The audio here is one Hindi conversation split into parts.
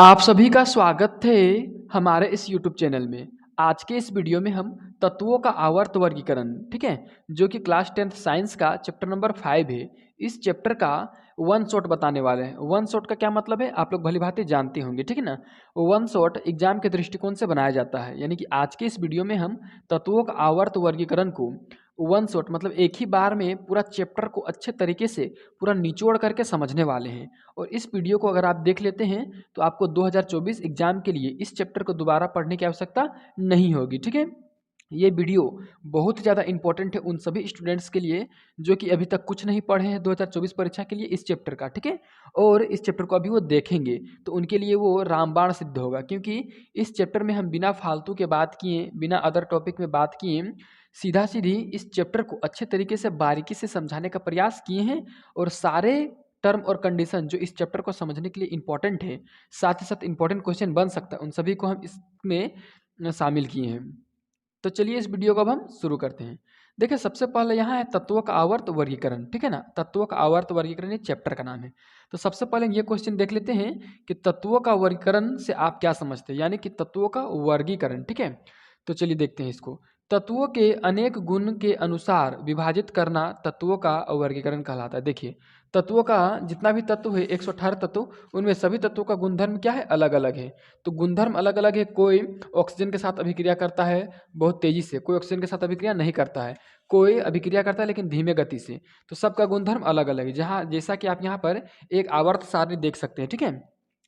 आप सभी का स्वागत है हमारे इस YouTube चैनल में। आज के इस वीडियो में हम तत्वों का आवर्त वर्गीकरण, ठीक है, जो कि क्लास 10th साइंस का चैप्टर नंबर 5 है। इस चैप्टर का वन शॉट बताने वाले हैं। वन शॉट का क्या मतलब है आप लोग भलीभांति जानते होंगे, ठीक है ना। वन शॉट एग्जाम के दृष्टिकोण से बनाया जाता है, यानी कि आज के इस वीडियो में हम तत्वों का आवर्त वर्गीकरण को वन शॉट मतलब एक ही बार में पूरा चैप्टर को अच्छे तरीके से पूरा निचोड़ करके समझने वाले हैं। और इस वीडियो को अगर आप देख लेते हैं तो आपको 2024 एग्जाम के लिए इस चैप्टर को दोबारा पढ़ने की आवश्यकता नहीं होगी, ठीक है। ये वीडियो बहुत ज़्यादा इंपॉर्टेंट है उन सभी स्टूडेंट्स के लिए जो कि अभी तक कुछ नहीं पढ़े हैं 2024 परीक्षा के लिए इस चैप्टर का, ठीक है। और इस चैप्टर को अभी वो देखेंगे तो उनके लिए वो रामबाण सिद्ध होगा, क्योंकि इस चैप्टर में हम बिना फालतू के बात किए, बिना अदर टॉपिक में बात किए, सीधा सीधी इस चैप्टर को अच्छे तरीके से बारीकी से समझाने का प्रयास किए हैं। और सारे टर्म और कंडीशन जो इस चैप्टर को समझने के लिए इंपॉर्टेंट है, साथ ही साथ इंपॉर्टेंट क्वेश्चन बन सकता है, उन सभी को हम इसमें शामिल किए हैं। तो चलिए इस वीडियो को अब हम शुरू करते हैं। देखिए सबसे पहले यहाँ है तत्वों का आवर्त वर्गीकरण, ठीक है ना। तत्वों का आवर्त वर्गीकरण ये चैप्टर का नाम है। तो सबसे पहले ये क्वेश्चन देख लेते हैं कि तत्वों का वर्गीकरण से आप क्या समझते हैं, यानी कि तत्वों का वर्गीकरण, ठीक है। तो चलिए देखते हैं इसको। तत्वों के अनेक गुण के अनुसार विभाजित करना तत्वों का वर्गीकरण कहलाता है। देखिए तत्वों का जितना भी तत्व है 118 तत्व, उनमें सभी तत्वों का गुणधर्म क्या है, अलग अलग है। तो गुणधर्म अलग अलग है। कोई ऑक्सीजन के साथ अभिक्रिया करता है बहुत तेजी से, कोई ऑक्सीजन के साथ अभिक्रिया नहीं करता है, कोई अभिक्रिया करता है लेकिन धीमे गति से। तो सबका गुणधर्म अलग अलग है। जहाँ जैसा कि आप यहाँ पर एक आवर्त सारणी देख सकते हैं, ठीक है।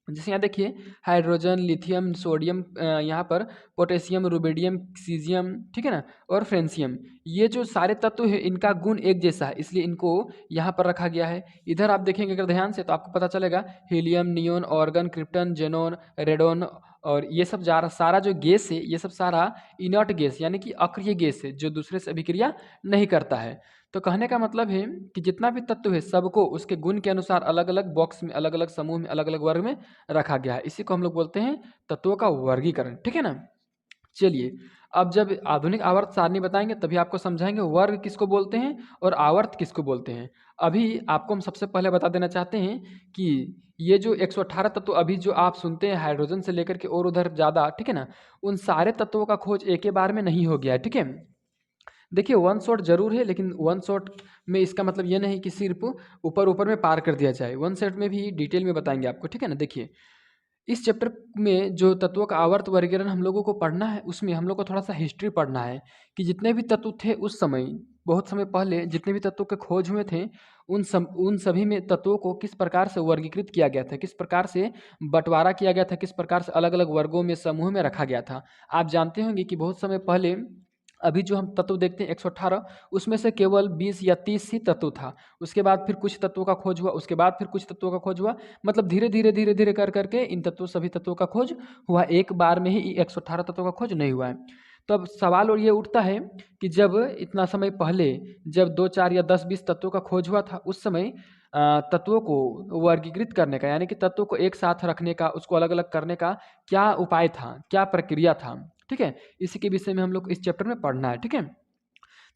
जैसे यहाँ देखिए हाइड्रोजन, लिथियम, सोडियम, यहाँ पर पोटेशियम, रुबिडियम, सीजियम, ठीक है ना, और फ्रेंसियम, ये जो सारे तत्व है इनका गुण एक जैसा है, इसलिए इनको यहाँ पर रखा गया है। इधर आप देखेंगे अगर ध्यान से तो आपको पता चलेगा helium, neon, organ, krypton, xenon, radon, और ये सब सारा जो गैस है ये सब सारा इनर्ट गैस यानी कि अक्रिय गैस है जो दूसरे से अभिक्रिया नहीं करता है। तो कहने का मतलब है कि जितना भी तत्व है सबको उसके गुण के अनुसार अलग अलग बॉक्स में, अलग अलग समूह में, अलग अलग वर्ग में रखा गया है। इसी को हम लोग बोलते हैं तत्वों का वर्गीकरण, ठीक है ना। चलिए अब जब आधुनिक आवर्त सारणी बताएंगे तभी आपको समझाएंगे वर्ग किसको बोलते हैं और आवर्त किसको बोलते हैं। अभी आपको हम सबसे पहले बता देना चाहते हैं कि ये जो 118 तत्व अभी जो आप सुनते हैं हाइड्रोजन से लेकर के और उधर ज़्यादा, ठीक है ना, उन सारे तत्वों का खोज एक ही बार में नहीं हो गया है, ठीक है। देखिए वन शॉट जरूर है, लेकिन वन शॉट में इसका मतलब ये नहीं कि सिर्फ ऊपर ऊपर में पार कर दिया जाए, वन शॉट में भी डिटेल में बताएंगे आपको, ठीक है ना। देखिए इस चैप्टर में जो तत्वों का आवर्त वर्गीकरण हम लोगों को पढ़ना है उसमें हम लोग को थोड़ा सा हिस्ट्री पढ़ना है कि जितने भी तत्व थे उस समय, बहुत समय पहले जितने भी तत्वों के खोज हुए थे उन सभी में तत्वों को किस प्रकार से वर्गीकृत किया गया था, किस प्रकार से बंटवारा किया गया था, किस प्रकार से अलग अलग वर्गों में, समूह में रखा गया था। आप जानते होंगे कि बहुत समय पहले अभी जो हम तत्व देखते हैं 118, उसमें से केवल 20 या 30 ही तत्व था। उसके बाद फिर कुछ तत्वों का खोज हुआ, उसके बाद फिर कुछ तत्वों का खोज हुआ, मतलब धीरे धीरे धीरे धीरे कर करके इन तत्वों सभी तत्वों का खोज हुआ, एक बार में ही 118 तत्वों का खोज नहीं हुआ है। तो अब सवाल और ये उठता है कि जब इतना समय पहले जब 2 4 या 10 20 तत्वों का खोज हुआ था उस समय तत्वों को वर्गीकृत करने का, यानी कि तत्वों को एक साथ रखने का, उसको अलग अलग करने का क्या उपाय था, क्या प्रक्रिया था, ठीक है। इसी के विषय में हम लोग इस चैप्टर में पढ़ना है, ठीक है।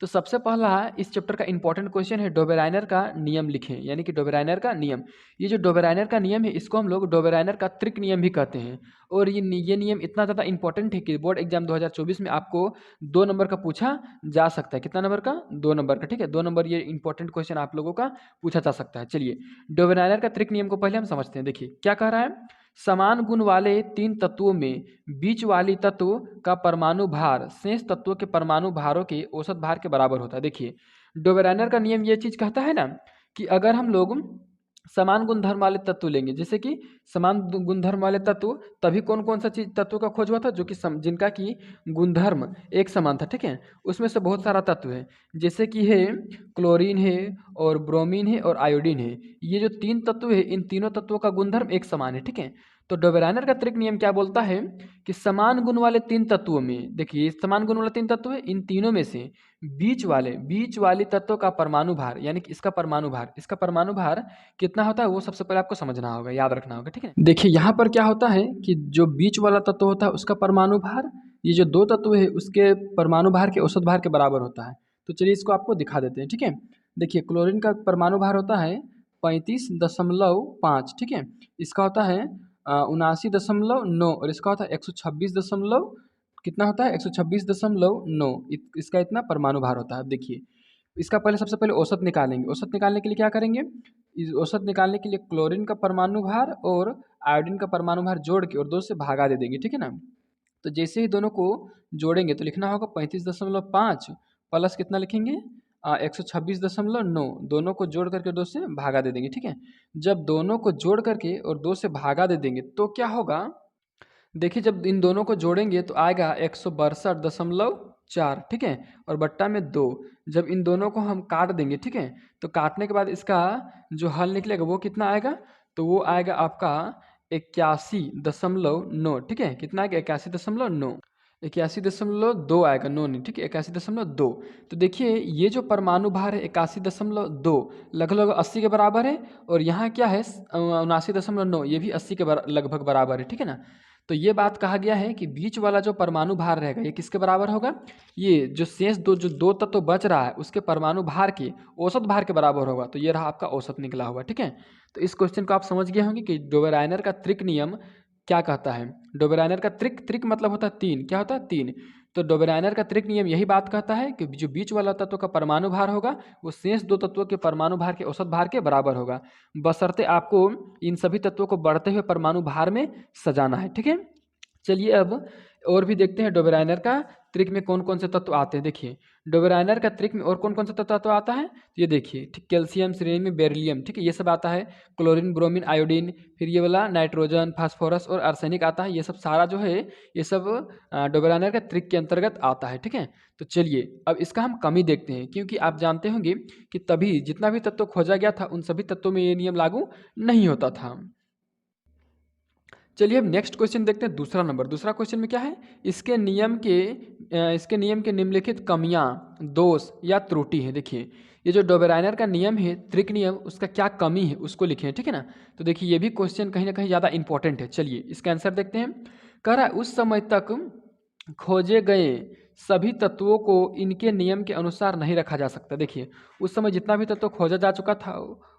तो सबसे पहला इस चैप्टर का इंपॉर्टेंट क्वेश्चन है डोबेराइनर का नियम लिखें, यानी कि डोबेराइनर का नियम। ये जो डोबेराइनर का नियम है इसको हम लोग डोबेराइनर का त्रिक नियम भी कहते हैं। और ये नियम इतना ज़्यादा इंपॉर्टेंट है कि बोर्ड एग्जाम 2024 में आपको 2 नंबर का पूछा जा सकता है। कितना नंबर का? 2 नंबर का, ठीक है। 2 नंबर ये इंपॉर्टेंट क्वेश्चन आप लोगों का पूछा जा सकता है। चलिए डोबेराइनर का त्रिक नियम को पहले हम समझते हैं। देखिए क्या कह रहा है, समान गुण वाले 3 तत्वों में बीच वाली तत्व का परमाणु भार शेष तत्वों के परमाणु भारों के औसत भार के बराबर होता है। देखिए डोबेराइनर का नियम ये चीज कहता है ना कि अगर हम लोग समान गुणधर्म वाले तत्व लेंगे, जैसे कि समान गुणधर्म वाले तत्व, तभी कौन कौन सा चीज तत्व का खोज हुआ था जो कि जिनका की गुणधर्म एक समान था, ठीक है। उसमें से बहुत सारा तत्व है, जैसे कि है क्लोरीन है और ब्रोमीन है और आयोडीन है। ये जो 3 तत्व है इन तीनों तत्वों का गुणधर्म एक समान है, ठीक है। तो डोबेराइनर का त्रिक नियम क्या बोलता है कि समान गुण वाले 3 तत्वों में, देखिए समान गुण वाले 3 तत्व है, इन तीनों में से बीच वाली तत्व का परमाणु भार, यानी कि इसका परमाणु भार कितना होता है वो सबसे पहले आपको समझना होगा, याद रखना होगा, ठीक है। देखिए यहाँ पर क्या होता है कि जो बीच वाला तत्व होता है उसका परमाणु भार, ये जो 2 तत्व है उसके परमाणु भार के औसत भार के बराबर होता है। तो चलिए इसको आपको दिखा देते हैं, ठीक है। देखिए क्लोरीन का परमाणु भार होता है 35.5, ठीक है। इसका होता है 79.9 और इसका होता है 126 दशमलव कितना होता है 126.9 इसका इतना परमाणु भार होता है। अब देखिए इसका पहले सबसे पहले औसत निकालेंगे। औसत निकालने के लिए क्या करेंगे, इस औसत निकालने के लिए क्लोरीन का परमाणु भार और आयोडीन का परमाणु भार जोड़ के और 2 से भागा दे देंगे, ठीक है ना। तो जैसे ही दोनों को जोड़ेंगे तो लिखना होगा 35.5 प्लस कितना लिखेंगे 126.9, दोनों को जोड़ करके 2 से भागा दे देंगे, ठीक है। जब दोनों को जोड़ करके और 2 से भागा दे देंगे तो क्या होगा, देखिए जब इन दोनों को जोड़ेंगे तो आएगा 162.4, ठीक है, और बट्टा में 2। जब इन दोनों को हम काट देंगे, ठीक है, तो काटने के बाद इसका जो हल निकलेगा वो कितना आएगा, तो वो आएगा आपका 81.9, ठीक है। कितना आएगा 81.9, 81.2 आएगा, 9 नहीं, ठीक है, 81.2। तो देखिए ये जो परमाणु भार है 81.2 लगभग 80 के बराबर है, और यहाँ क्या है 79.9, ये भी 80 के लगभग बराबर है, ठीक है ना। तो ये बात कहा गया है कि बीच वाला जो परमाणु भार रहेगा ये किसके बराबर होगा, ये जो शेष दो तत्व बच रहा है उसके परमाणु भार के औसत भार के बराबर होगा। तो ये रहा आपका औसत निकला हुआ, ठीक है। तो इस क्वेश्चन को आप समझ गए होंगे कि डोबेराइनर का त्रिक नियम क्या कहता है। डोबेराइनर का त्रिक मतलब होता है 3, क्या होता है 3। तो डोबेराइनर का त्रिक नियम यही बात कहता है कि जो बीच वाला तत्व का परमाणु भार होगा वो शेष 2 तत्वों के परमाणु भार के औसत भार के बराबर होगा, बशर्ते आपको इन सभी तत्वों को बढ़ते हुए परमाणु भार में सजाना है, ठीक है। चलिए अब और भी देखते हैं डोबेराइनर का त्रिक में कौन कौन से तत्व आते हैं। देखिए डोबेराइनर का त्रिक में और कौन कौन से तत्व आता है, तो ये देखिए ठीक कैल्शियम सेलेनियम बेरिलियम, ठीक है, ये सब आता है। क्लोरीन ब्रोमीन आयोडीन, फिर ये वाला नाइट्रोजन फास्फोरस और आर्सेनिक आता है। ये सब सारा जो है ये सब डोबेराइनर का त्रिक के अंतर्गत आता है, ठीक है। तो चलिए अब इसका हम कमी देखते हैं, क्योंकि आप जानते होंगे कि तभी जितना भी तत्व खोजा गया था उन सभी तत्वों में ये नियम लागू नहीं होता था। चलिए अब नेक्स्ट क्वेश्चन देखते हैं, दूसरा नंबर। दूसरा क्वेश्चन में क्या है, इसके नियम के निम्नलिखित कमियां, दोष या त्रुटि है। देखिए ये जो डोबेराइनर का नियम है त्रिक नियम, उसका क्या कमी है उसको लिखे हैं, ठीक है ना। तो देखिए ये भी क्वेश्चन कहीं ना कहीं ज़्यादा इंपॉर्टेंट है। चलिए इसका आंसर देखते हैं। कह रहा है उस समय तक खोजे गए सभी तत्वों को इनके नियम के अनुसार नहीं रखा जा सकता। देखिए उस समय जितना भी तत्व खोजा जा चुका था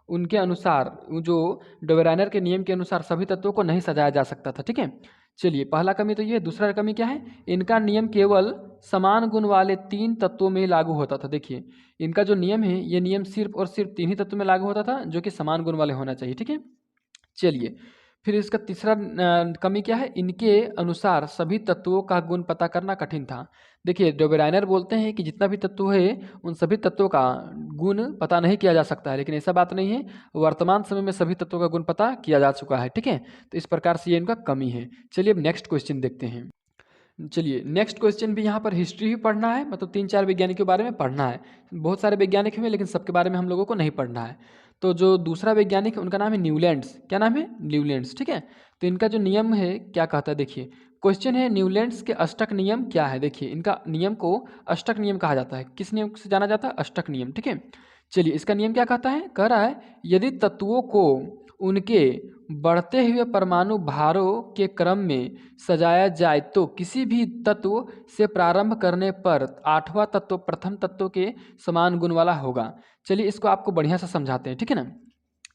उनके अनुसार, जो डोबेराइनर के नियम के अनुसार सभी तत्वों को नहीं सजाया जा सकता था, ठीक है। चलिए पहला कमी तो ये, दूसरा कमी क्या है, इनका नियम केवल समान गुण वाले 3 तत्वों में ही लागू होता था। देखिए इनका जो नियम है ये नियम सिर्फ और सिर्फ 3 ही तत्व में लागू होता था, जो कि समान गुण वाले होना चाहिए, ठीक है। चलिए फिर इसका तीसरा कमी क्या है, इनके अनुसार सभी तत्वों का गुण पता करना कठिन था। देखिए डोबेराइनर बोलते हैं कि जितना भी तत्व है उन सभी तत्वों का गुण पता नहीं किया जा सकता है, लेकिन ऐसा बात नहीं है, वर्तमान समय में सभी तत्वों का गुण पता किया जा चुका है, ठीक है। तो इस प्रकार से ये इनका कमी है। चलिए अब नेक्स्ट क्वेश्चन देखते हैं। चलिए नेक्स्ट क्वेश्चन भी यहाँ पर हिस्ट्री ही पढ़ना है, मतलब 3-4 वैज्ञानिकों के बारे में पढ़ना है। बहुत सारे वैज्ञानिक हैं लेकिन सबके बारे में हम लोगों को नहीं पढ़ना है। तो जो दूसरा वैज्ञानिक है उनका नाम है न्यूलैंड्स। क्या नाम है, न्यूलैंड्स, ठीक है। तो इनका जो नियम है क्या कहता है, देखिए क्वेश्चन है न्यूलैंड्स के अष्टक नियम क्या है। देखिए इनका नियम को अष्टक नियम कहा जाता है। किस नियम से जाना जाता है, अष्टक नियम, ठीक है। चलिए इसका नियम क्या कहता है, कह रहा है यदि तत्वों को उनके बढ़ते हुए परमाणु भारों के क्रम में सजाया जाए तो किसी भी तत्व से प्रारंभ करने पर 8वां तत्व प्रथम तत्व के समान गुण वाला होगा। चलिए इसको आपको बढ़िया से समझाते हैं, ठीक है ना।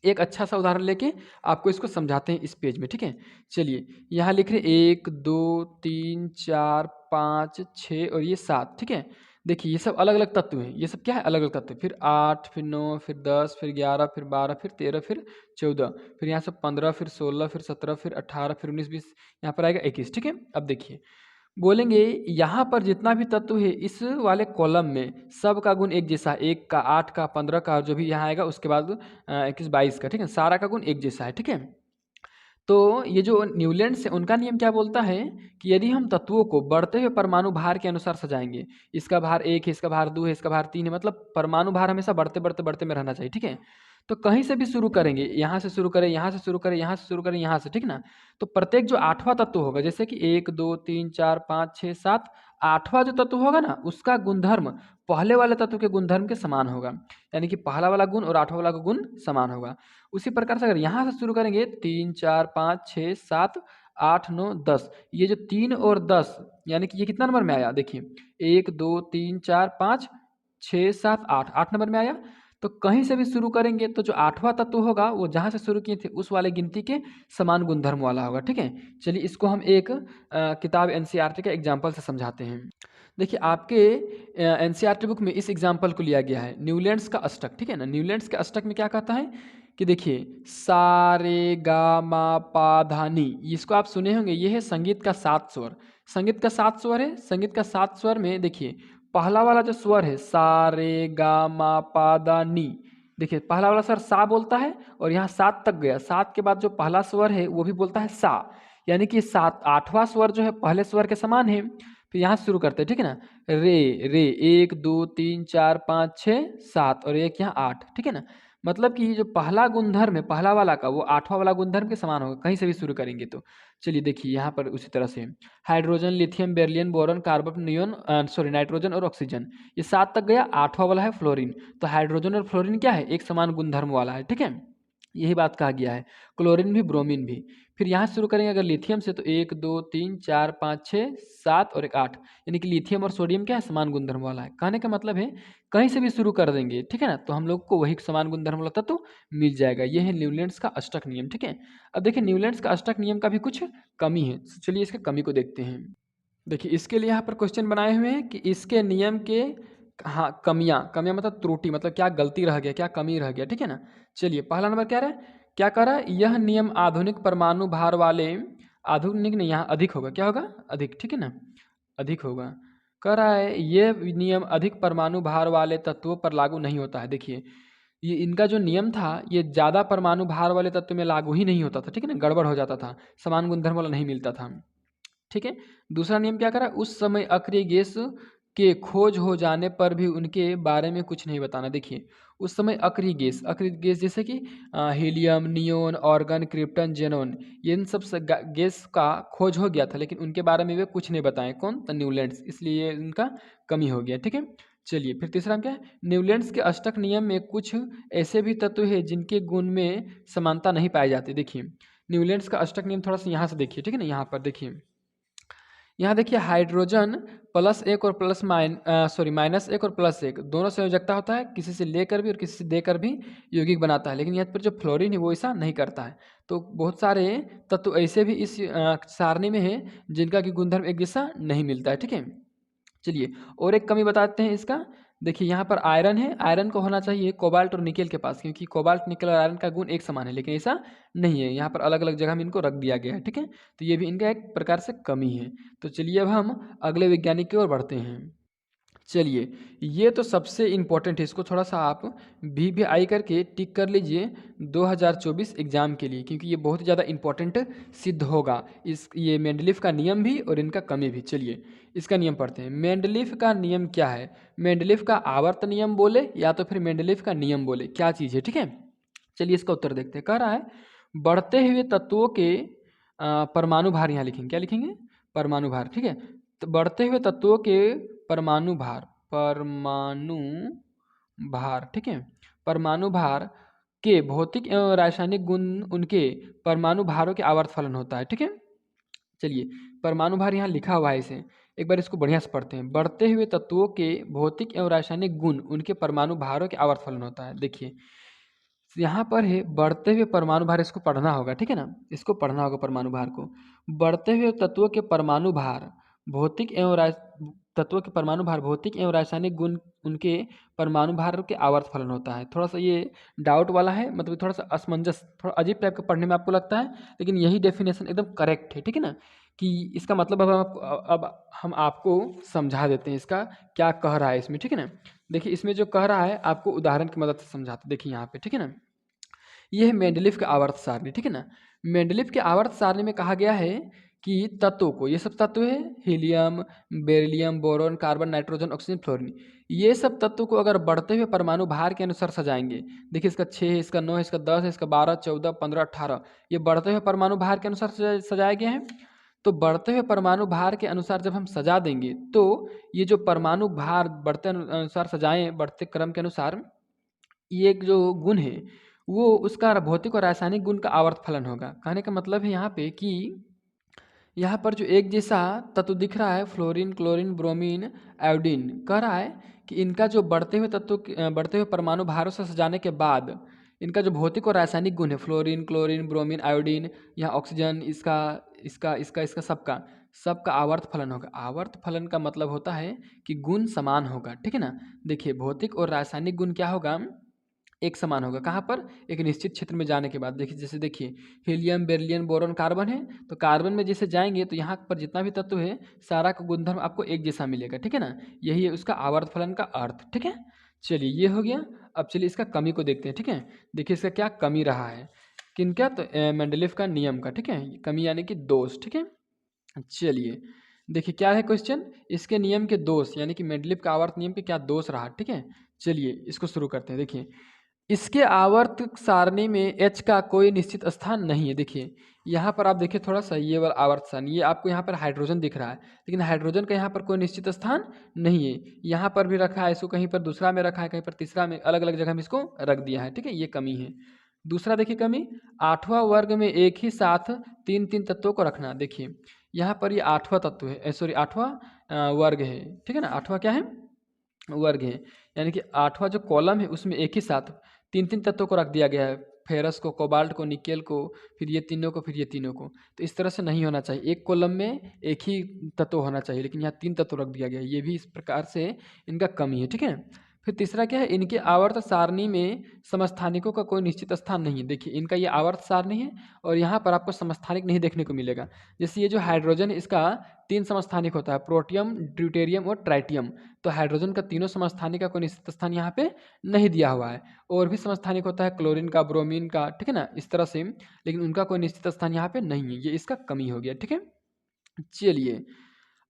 एक अच्छा सा उदाहरण लेके आपको इसको समझाते हैं इस पेज में, ठीक है। चलिए यहाँ लिख रहे 1 2 3 4 5 6 और ये 7, ठीक है। देखिए ये सब अलग अलग तत्व हैं, ये सब क्या है, अलग अलग तत्व। फिर 8 फिर 9 फिर 10 फिर 11 फिर 12 फिर 13 फिर 14, फिर यहाँ से 15 फिर 16 फिर 17 फिर 18 फिर 19 20, यहाँ पर आएगा 21, ठीक है। अब देखिए बोलेंगे यहाँ पर जितना भी तत्व है इस वाले कॉलम में सब का गुण एक जैसा, 1 का 8 का 15 का जो भी यहाँ आएगा उसके बाद 21 22 का, ठीक है, सारा का गुण एक जैसा है, ठीक है। तो ये जो न्यूलैंड्स है उनका नियम क्या बोलता है कि यदि हम तत्वों को बढ़ते हुए परमाणु भार के अनुसार सजाएंगे, इसका भार 1 है, इसका भार 2 है, इसका भार 3 है, मतलब परमाणु भार हमेशा बढ़ते बढ़ते बढ़ते में रहना चाहिए, ठीक है। तो कहीं से भी शुरू करेंगे, यहाँ से शुरू करें, यहाँ से शुरू करें, यहाँ से शुरू करें, यहाँ से, ठीक ना। तो प्रत्येक जो 8वां तत्व होगा, जैसे कि 1 2 3 4 5 6 7, 8वां जो तत्व होगा ना उसका गुणधर्म पहले वाले तत्व के गुणधर्म के समान होगा, यानी कि पहला वाला गुण और 8वां वाला गुण समान होगा। उसी प्रकार से अगर यहाँ से शुरू करेंगे 3 4 5 6 7 8 9 10, ये जो 3 और 10 यानी कि ये कितना नंबर में आया, देखिए 1 2 3 4 5 6 7 8 8 नंबर में आया। तो कहीं से भी शुरू करेंगे तो जो 8वां तत्व होगा वो जहाँ से शुरू किए थे उस वाले गिनती के समान गुणधर्म वाला होगा। ठीक है, चलिए इसको हम एक किताब एनसीईआरटी के एग्जाम्पल से समझाते हैं। देखिए आपके एनसीईआरटी बुक में इस एग्जाम्पल को लिया गया है, न्यूलैंड्स का अष्टक। ठीक है ना, न्यूलैंड्स के अष्टक में क्या कहता है कि देखिए सा रे गा मा पा धा नी, इसको आप सुने होंगे, ये है संगीत का 7 स्वर। संगीत का 7 स्वर है। संगीत का 7 स्वर में देखिए पहला वाला जो स्वर है सा रे गा मा पा दा नी, देखिए पहला वाला स्वर सा बोलता है और यहाँ 7 तक गया। 7 के बाद जो पहला स्वर है वो भी बोलता है सा, यानी कि 8वां स्वर जो है पहले स्वर के समान है। फिर यहाँ से शुरू करते हैं। ठीक है ना, रे रे 1 2 3 4 5 6 7 और एक यहाँ 8। ठीक है ना, मतलब कि जो पहला गुणधर्म है पहला वाला का वो 8वां वाला गुणधर्म के समान होगा कहीं से भी शुरू करेंगे तो। चलिए देखिए यहाँ पर उसी तरह से hydrogen lithium beryllium boron carbon neon nitrogen और ऑक्सीजन, ये 7 तक गया। 8वां वाला है फ्लोरीन, तो हाइड्रोजन और फ्लोरीन क्या है, एक समान गुणधर्म वाला है। ठीक है, यही बात कहा गया है। क्लोरीन भी ब्रोमीन भी। फिर यहाँ से शुरू करेंगे अगर लिथियम से तो 1 2 3 4 5 6 7 और एक 8, यानी कि लिथियम और सोडियम क्या है, समान गुणधर्म वाला है। कहने का मतलब है कहीं से भी शुरू कर देंगे, ठीक है ना, तो हम लोग को वही समान गुणधर्म वाला तत्व तो मिल जाएगा। ये है न्यूलैंड्स का अष्टक नियम। ठीक है, अब देखिए न्यूलैंड्स का अष्टक नियम का भी कुछ कमी है, चलिए इसके कमी को देखते हैं। देखिए इसके लिए यहाँ पर क्वेश्चन बनाए हुए हैं कि इसके नियम के हाँ कमियाँ, कमियाँ मतलब त्रुटि, मतलब क्या गलती रह गया, क्या कमी रह गया। ठीक है ना, चलिए पहला नंबर क्या रहा, क्या कह रहा है, यह नियम आधुनिक परमाणु भार वाले, आधुनिक नहीं यहाँ अधिक होगा, क्या होगा, अधिक। ठीक है ना, अधिक होगा। कह रहा है यह नियम अधिक परमाणु भार वाले तत्वों पर लागू नहीं होता है। देखिए ये इनका जो नियम था ये ज़्यादा परमाणु भार वाले तत्व में लागू ही नहीं होता था। ठीक है ना, गड़बड़ हो जाता था, समान गुणधर्म वाला नहीं मिलता था। ठीक है, दूसरा नियम क्या करा, उस समय अक्रिय गैस के खोज हो जाने पर भी उनके बारे में कुछ नहीं बताना। देखिए उस समय अक्रिय गैस जैसे कि helium, neon, organ, krypton, xenon, ये इन सब गैस का खोज हो गया था लेकिन उनके बारे में वे कुछ नहीं बताएं, कौन, तो न्यूलैंड्स, इसलिए इनका कमी हो गया। ठीक है, चलिए फिर तीसरा क्या है, न्यूलैंड्स के अष्टक नियम में कुछ ऐसे भी तत्व है जिनके गुण में समानता नहीं पाई जाती। देखिए न्यूलैंड्स का अष्टक नियम थोड़ा सा यहाँ से देखिए। ठीक है ना, यहाँ पर देखिए, यहाँ देखिए हाइड्रोजन +1 और -1 और +1 दोनों संयोजकता होता है, किसी से लेकर भी और किसी से देकर भी यौगिक बनाता है, लेकिन यहाँ पर जो फ्लोरीन है वो ऐसा नहीं करता है। तो बहुत सारे तत्व ऐसे भी इस सारणी में है जिनका कि गुणधर्म एक जैसा नहीं मिलता है। ठीक है, चलिए और एक कमी बताते हैं इसका। देखिए यहाँ पर आयरन है, आयरन को होना चाहिए कोबाल्ट और निकेल के पास, क्योंकि कोबाल्ट, निकेल और आयरन का गुण एक समान है, लेकिन ऐसा नहीं है, यहाँ पर अलग अलग जगह में इनको रख दिया गया है। ठीक है, तो ये भी इनका एक प्रकार से कमी है। तो चलिए अब हम अगले वैज्ञानिक की ओर बढ़ते हैं। चलिए ये तो सबसे इम्पोर्टेंट है, इसको थोड़ा सा आप VVI करके टिक कर लीजिए 2024 एग्जाम के लिए, क्योंकि ये बहुत ही ज़्यादा इम्पोर्टेंट सिद्ध होगा। ये मेंडलीफ का नियम भी और इनका कमी भी। चलिए इसका नियम पढ़ते हैं। मेंडलीफ का नियम क्या है, मेंडलीफ का आवर्त नियम बोले या तो फिर मेंडलीफ का नियम बोले, क्या चीज़ है। ठीक है, चलिए इसका उत्तर देखते हैं। कह रहा है बढ़ते हुए तत्वों के परमाणु भार, यहाँ लिखेंगे, क्या लिखेंगे, परमाणु भार। ठीक है, तो बढ़ते हुए तत्वों के परमाणु भार, परमाणु भार, ठीक है, परमाणु भार के भौतिक एवं रासायनिक गुण उनके परमाणु भारों के आवर्त फलन होता है। ठीक है, चलिए परमाणु भार यहाँ लिखा हुआ है, इसे एक बार इसको बढ़िया से पढ़ते हैं। बढ़ते हुए तत्वों के भौतिक एवं रासायनिक गुण उनके परमाणु भारों के आवर्त फलन होता है। देखिए यहाँ पर है बढ़ते हुए परमाणु भार, इसको पढ़ना होगा। ठीक है ना, इसको पढ़ना होगा परमाणु भार को। बढ़ते हुए तत्वों के परमाणु भार भौतिक एवं तत्वों के परमाणु भार भौतिक एवं रासायनिक गुण उनके परमाणु भार के आवर्त फलन होता है। थोड़ा सा ये डाउट वाला है, मतलब थोड़ा सा असमंजस, थोड़ा अजीब टाइप का पढ़ने में आपको लगता है, लेकिन यही डेफिनेशन एकदम करेक्ट है। ठीक है ना, कि इसका मतलब अब हम आपको समझा देते हैं इसका क्या कह रहा है इसमें। ठीक है ना, देखिए इसमें जो कह रहा है आपको उदाहरण की मदद से समझाते, देखिए यहाँ पे। ठीक है ना, यह है मेंडलीफ के आवर्त सारणी। ठीक है ना, मेंडलीफ के आवर्त सारणी में कहा गया है कि तत्वों को, ये सब तत्व है helium, beryllium, boron, carbon, nitrogen, oxygen, fluorine, ये सब तत्व को अगर बढ़ते हुए परमाणु भार के अनुसार सजाएंगे, देखिए इसका 6 है, इसका 9 है, इसका 10 है, इसका 12, 14, 15, 18, ये बढ़ते हुए परमाणु भार के अनुसार सजाए गए हैं। तो बढ़ते हुए परमाणु भार के अनुसार जब हम सजा देंगे तो ये जो परमाणु भार बढ़ते अनुसार सजाएं, बढ़ते क्रम के अनुसार, ये एक जो गुण है वो उसका भौतिक और रासायनिक गुण का आवर्त फलन होगा। कहने का मतलब है यहाँ पे कि यहाँ पर जो एक जैसा तत्व दिख रहा है फ्लोरीन, क्लोरीन, ब्रोमीन, आयोडीन, कह रहा है कि इनका जो बढ़ते हुए बढ़ते हुए परमाणु भारों से सजाने के बाद इनका जो भौतिक और रासायनिक गुण है फ्लोरीन, क्लोरीन, ब्रोमीन, आयोडीन, यहाँ ऑक्सीजन, इसका इसका इसका इसका सबका सबका आवर्त फलन होगा। आवर्त फलन का मतलब होता है कि गुण समान होगा, ठीक है ना। देखिए भौतिक और रासायनिक गुण क्या होगा, एक समान होगा। कहाँ पर, एक निश्चित क्षेत्र में जाने के बाद। देखिए जैसे देखिए हीलियम, बेरिलियम, बोरॉन, कार्बन है, तो कार्बन में जैसे जाएंगे तो यहाँ पर जितना भी तत्व है सारा का गुणधर्म आपको एक जैसा मिलेगा, ठीक है ना। यही है उसका आवर्त फलन का अर्थ, ठीक है। चलिए ये हो गया। अब चलिए इसका कमी को देखते हैं, ठीक है। देखिए इसका क्या कमी रहा है, किनका, तो मेंडलीफ का नियम का, ठीक है। कमी यानी कि दोष, ठीक है। चलिए देखिए क्या है क्वेश्चन, इसके नियम के दोष यानी कि मेंडलीफ का आवर्त नियम के क्या दोष रहा, ठीक है। चलिए इसको शुरू करते हैं। देखिए इसके आवर्त सारणी में H का कोई निश्चित स्थान नहीं है। देखिए यहाँ पर आप देखिए थोड़ा सा ये वाला आवर्त सारणी, ये आपको यहाँ पर हाइड्रोजन दिख रहा है, लेकिन हाइड्रोजन का यहाँ पर कोई निश्चित स्थान नहीं है। यहाँ पर भी रखा है इसको, कहीं पर दूसरा में रखा है, कहीं पर तीसरा में, अलग अलग जगह में इसको रख दिया है, ठीक है। ये कमी है। दूसरा देखिए कमी, आठवां वर्ग में एक ही साथ तीन तीन तत्वों को रखना। देखिए यहाँ पर ये आठवां तत्व है, सॉरी आठवां वर्ग है, ठीक है ना। आठवां क्या है, वर्ग है, यानी कि आठवां जो कॉलम है उसमें एक ही साथ तीन तीन तत्वों को रख दिया गया है, फेरस को, कोबाल्ट को, निकेल को, फिर ये तीनों को, फिर ये तीनों को। तो इस तरह से नहीं होना चाहिए, एक कॉलम में एक ही तत्व होना चाहिए, लेकिन यहाँ तीन तत्व रख दिया गया है। ये भी इस प्रकार से इनका कमी है, ठीक है। फिर तीसरा क्या है, इनके आवर्त सारणी में समस्थानिकों का कोई निश्चित स्थान नहीं है। देखिए इनका ये आवर्त सारणी है और यहाँ पर आपको समस्थानिक नहीं देखने को मिलेगा। जैसे ये जो हाइड्रोजन है इसका तीन समस्थानिक होता है, प्रोटियम, ड्यूटेरियम और ट्राइटियम। तो हाइड्रोजन का तीनों समस्थानिक का कोई निश्चित स्थान यहाँ पे नहीं दिया हुआ है। और भी समस्थानिक होता है क्लोरीन का, ब्रोमीन का, ठीक है ना, इस तरह से, लेकिन उनका कोई निश्चित स्थान यहाँ पे नहीं है। ये इसका कमी हो गया, ठीक है। चलिए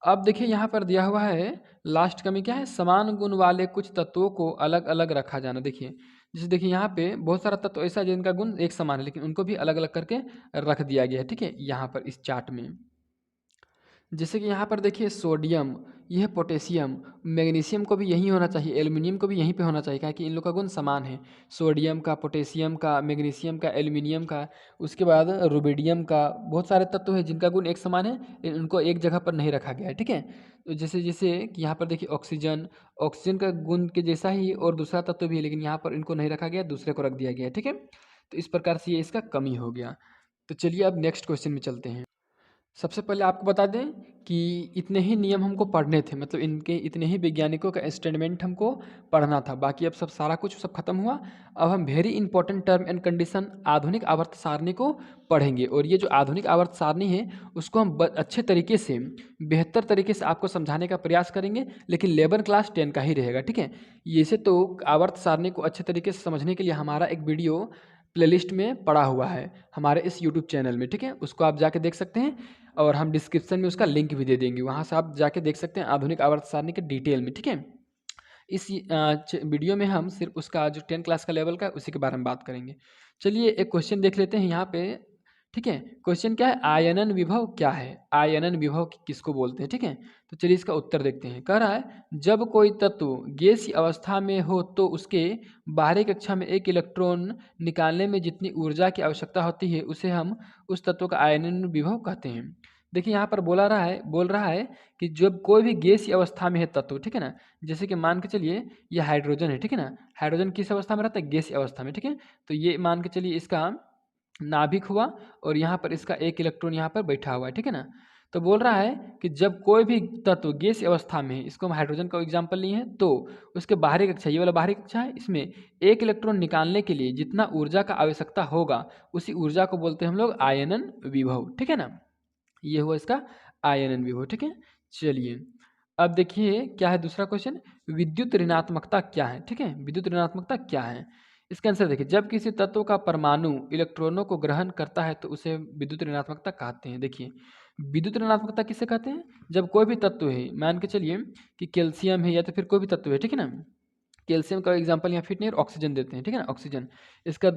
अब देखिए यहाँ पर दिया हुआ है लास्ट कमी क्या है, समान गुण वाले कुछ तत्वों को अलग अलग रखा जाना। देखिए जैसे देखिए यहाँ पे बहुत सारा तत्व ऐसा है जिनका गुण एक समान है, लेकिन उनको भी अलग अलग करके रख दिया गया है, ठीक है, यहाँ पर इस चार्ट में। जैसे कि यहाँ पर देखिए सोडियम, यह पोटेशियम, मैग्नीशियम को भी यही होना चाहिए, एल्युमिनियम को भी यहीं पे होना चाहिए, क्या कि इन लोग का गुण समान है। सोडियम का, पोटेशियम का, मैग्नीशियम का, एल्युमिनियम का, उसके बाद रुबिडियम का, बहुत सारे तत्व हैं जिनका गुण एक समान है, लेकिन उनको एक जगह पर नहीं रखा गया है, ठीक है। तो जैसे जैसे कि यहाँ पर देखिए ऑक्सीजन, ऑक्सीजन का गुण के जैसा ही और दूसरा तत्व भी है, लेकिन यहाँ पर इनको नहीं रखा गया, दूसरे को रख दिया गया है, ठीक है। तो इस प्रकार से ये इसका कमी हो गया। तो चलिए अब नेक्स्ट क्वेश्चन में चलते हैं। सबसे पहले आपको बता दें कि इतने ही नियम हमको पढ़ने थे, मतलब इनके इतने ही वैज्ञानिकों का स्टेटमेंट हमको पढ़ना था, बाकी अब सब सारा कुछ सब खत्म हुआ। अब हम very important term and condition आधुनिक आवर्त सारणी को पढ़ेंगे, और ये जो आधुनिक आवर्त सारणी है उसको हम अच्छे तरीके से, बेहतर तरीके से आपको समझाने का प्रयास करेंगे, लेकिन लेबर क्लास 10 का ही रहेगा, ठीक है। ये तो आवर्त सारणी को अच्छे तरीके से समझने के लिए हमारा एक वीडियो प्लेलिस्ट में पड़ा हुआ है हमारे इस यूट्यूब चैनल में, ठीक है, उसको आप जाके देख सकते हैं, और हम डिस्क्रिप्शन में उसका लिंक भी दे देंगे, वहाँ से आप जाके देख सकते हैं आधुनिक आवर्त सारणी के डिटेल में, ठीक है। इस वीडियो में हम सिर्फ उसका जो 10 क्लास का लेवल का है उसी के बारे में बात करेंगे। चलिए एक क्वेश्चन देख लेते हैं यहाँ पे, ठीक है। क्वेश्चन क्या है, आयनन विभव क्या है, आयनन विभव किसको बोलते हैं, ठीक है। तो चलिए इसका उत्तर देखते हैं। कह रहा है जब कोई तत्व गैसीय अवस्था में हो तो उसके बाहरी कक्षा में एक इलेक्ट्रॉन निकालने में जितनी ऊर्जा की आवश्यकता होती है उसे हम उस तत्व का आयनन विभव कहते हैं। देखिए यहाँ पर बोल रहा है कि जब कोई भी गैसीय अवस्था में है तत्व, ठीक है ना, जैसे कि मान के चलिए ये हाइड्रोजन है, ठीक है ना, हाइड्रोजन किस अवस्था में रहता है, गैसीय अवस्था में, ठीक है। तो ये मान के चलिए इसका नाभिक हुआ और यहाँ पर इसका एक इलेक्ट्रॉन यहाँ पर बैठा हुआ है, ठीक है ना। तो बोल रहा है कि जब कोई भी तत्व गैसीय अवस्था में है, इसको हम हाइड्रोजन का एग्जाम्पल लिए हैं, तो उसके बाहरी कक्षा, ये वाला बाहरी कक्षा है, इसमें एक इलेक्ट्रॉन निकालने के लिए जितना ऊर्जा का आवश्यकता होगा उसी ऊर्जा को बोलते हैं हम लोग आयनन विभव, ठीक है ना। ये हुआ इसका आयनन विभव, ठीक है। चलिए अब देखिए क्या है दूसरा क्वेश्चन, विद्युत ऋणात्मकता क्या है, ठीक है। विद्युत ऋणात्मकता क्या है, इसका आंसर देखिए, जब किसी तत्व का परमाणु इलेक्ट्रॉनों को ग्रहण करता है तो उसे विद्युत ऋणात्मकता कहते हैं। देखिए विद्युत ऋणात्मकता किसे कहते हैं, जब कोई भी तत्व है, मान के चलिए कि कैल्शियम है या तो फिर कोई भी तत्व है, ठीक है ना, कैल्शियम का एग्जांपल यहाँ फिट नहीं, ऑक्सीजन देते हैं, ठीक है ना, ऑक्सीजन, इसका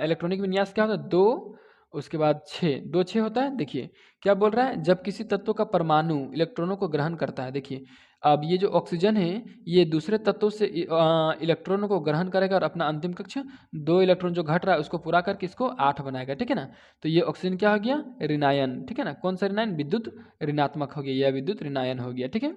इलेक्ट्रॉनिक विन्यास क्या होता है, दो, उसके बाद 6, 2 6 होता है। देखिए क्या बोल रहा है, जब किसी तत्व का परमाणु इलेक्ट्रॉनों को ग्रहण करता है। देखिए अब ये जो ऑक्सीजन है ये दूसरे तत्वों से इलेक्ट्रॉनों को ग्रहण करेगा और अपना अंतिम कक्ष 2 इलेक्ट्रॉन जो घट रहा है उसको पूरा करके इसको 8 बनाएगा, ठीक है ना। तो ये ऑक्सीजन क्या हो गया, ऋणायन, ठीक है ना। कौन सा ऋणायन, विद्युत ऋणात्मक हो गया, यह विद्युत ऋणायन हो गया, ठीक है।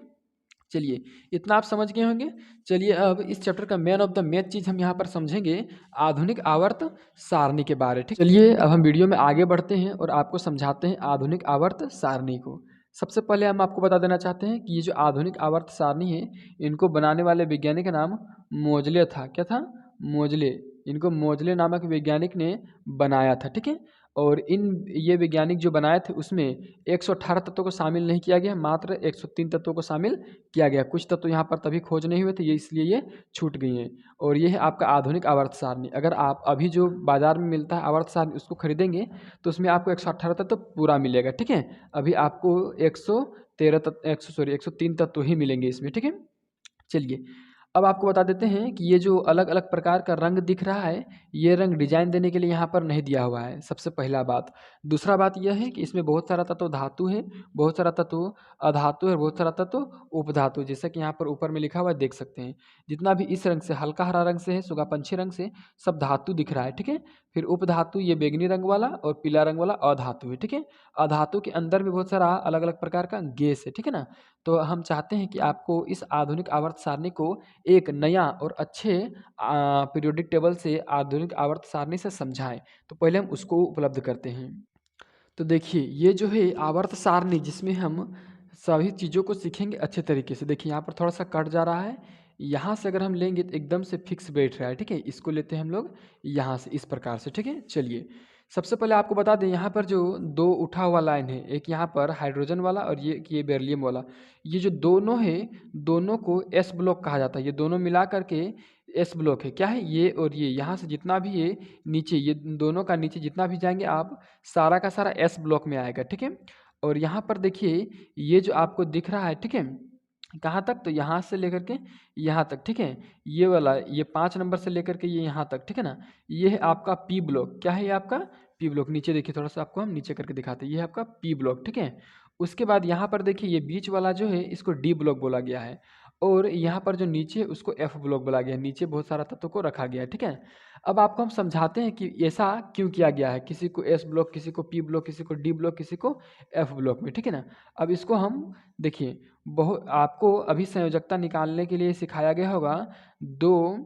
चलिए इतना आप समझ गए होंगे। चलिए अब इस चैप्टर का मेन ऑफ द मेन चीज़ हम यहाँ पर समझेंगे आधुनिक आवर्त सारणी के बारे, ठीक। चलिए अब हम वीडियो में आगे बढ़ते हैं और आपको समझाते हैं आधुनिक आवर्त सारणी को। सबसे पहले हम आपको बता देना चाहते हैं कि ये जो आधुनिक आवर्त सारणी है इनको बनाने वाले वैज्ञानिक का नाम मोजले था। क्या था, मोजले। इनको मोजले नामक वैज्ञानिक ने बनाया था, ठीक है। और ये वैज्ञानिक जो बनाए थे उसमें 118 तत्वों को शामिल नहीं किया गया, मात्र 103 तत्वों को शामिल किया गया। कुछ तत्व यहाँ पर तभी खोज नहीं हुए थे, ये इसलिए ये छूट गई हैं। और ये है आपका आधुनिक आवर्त सारणी। अगर आप अभी जो बाजार में मिलता है आवर्त सारणी उसको खरीदेंगे तो उसमें आपको 118 तत्व पूरा मिलेगा, ठीक है। अभी आपको 103 तत्व ही मिलेंगे इसमें, ठीक है। चलिए अब आपको बता देते हैं कि ये जो अलग अलग प्रकार का रंग दिख रहा है ये रंग डिजाइन देने के लिए यहाँ पर नहीं दिया हुआ है, सबसे पहला बात। दूसरा बात यह है कि इसमें बहुत सारा तत्व धातु है, बहुत सारा तत्व अधातु है, बहुत सारा तत्व उपधातु, जैसे कि यहाँ पर ऊपर में लिखा हुआ है देख सकते हैं। जितना भी इस रंग से, हल्का हरा रंग से है, सुगापंछी रंग से, सब धातु दिख रहा है, ठीक है। फिर उपधातु ये बैंगनी रंग वाला और पीला रंग वाला अधातु है, ठीक है। अधातु के अंदर भी बहुत सारा अलग अलग प्रकार का गैस है, ठीक है ना। तो हम चाहते हैं कि आपको इस आधुनिक आवर्त सारणी को एक नया और अच्छे पीरियोडिक टेबल से आधुनिक आवर्त सारणी से समझाएं। तो पहले हम उसको उपलब्ध करते हैं। तो देखिए ये जो है आवर्त सारणी जिसमें हम सभी चीज़ों को सीखेंगे अच्छे तरीके से। देखिए यहाँ पर थोड़ा सा कट जा रहा है, यहाँ से अगर हम लेंगे तो एकदम से फिक्स बैठ रहा है, ठीक है। इसको लेते हैं हम लोग यहाँ से इस प्रकार से, ठीक है। चलिए सबसे पहले आपको बता दें यहाँ पर जो दो उठा हुआ लाइन है, एक यहाँ पर हाइड्रोजन वाला और ये बेरिलियम वाला, ये जो दोनों है दोनों को एस ब्लॉक कहा जाता है। ये दोनों मिला करके एस ब्लॉक है। क्या है, ये और ये यहाँ से जितना भी ये नीचे, ये दोनों का नीचे जितना भी जाएंगे आप सारा का सारा एस ब्लॉक में आएगा, ठीक है। और यहाँ पर देखिए ये जो आपको दिख रहा है, ठीक है, कहाँ तक, तो यहाँ से लेकर के यहाँ तक, ठीक है। ये वाला ये 5 नंबर से लेकर के ये यहाँ तक, ठीक है ना। ये है आपका पी ब्लॉक। क्या है ये आपका पी ब्लॉक। नीचे देखिए थोड़ा सा आपको हम नीचे करके दिखाते हैं, ये है आपका पी ब्लॉक, ठीक है। उसके बाद यहाँ पर देखिए ये बीच वाला जो है इसको डी ब्लॉक बोला गया है और यहाँ पर जो नीचे उसको एफ ब्लॉक बोला गया है। नीचे बहुत सारा तत्व को रखा गया है, ठीक है। अब आपको हम समझाते हैं कि ऐसा क्यों किया गया है, किसी को एस ब्लॉक, किसी को पी ब्लॉक, किसी को डी ब्लॉक, किसी को एफ ब्लॉक में, ठीक है ना। अब इसको हम देखिए बहुत आपको अभी संयोजकता निकालने के लिए सिखाया गया होगा 2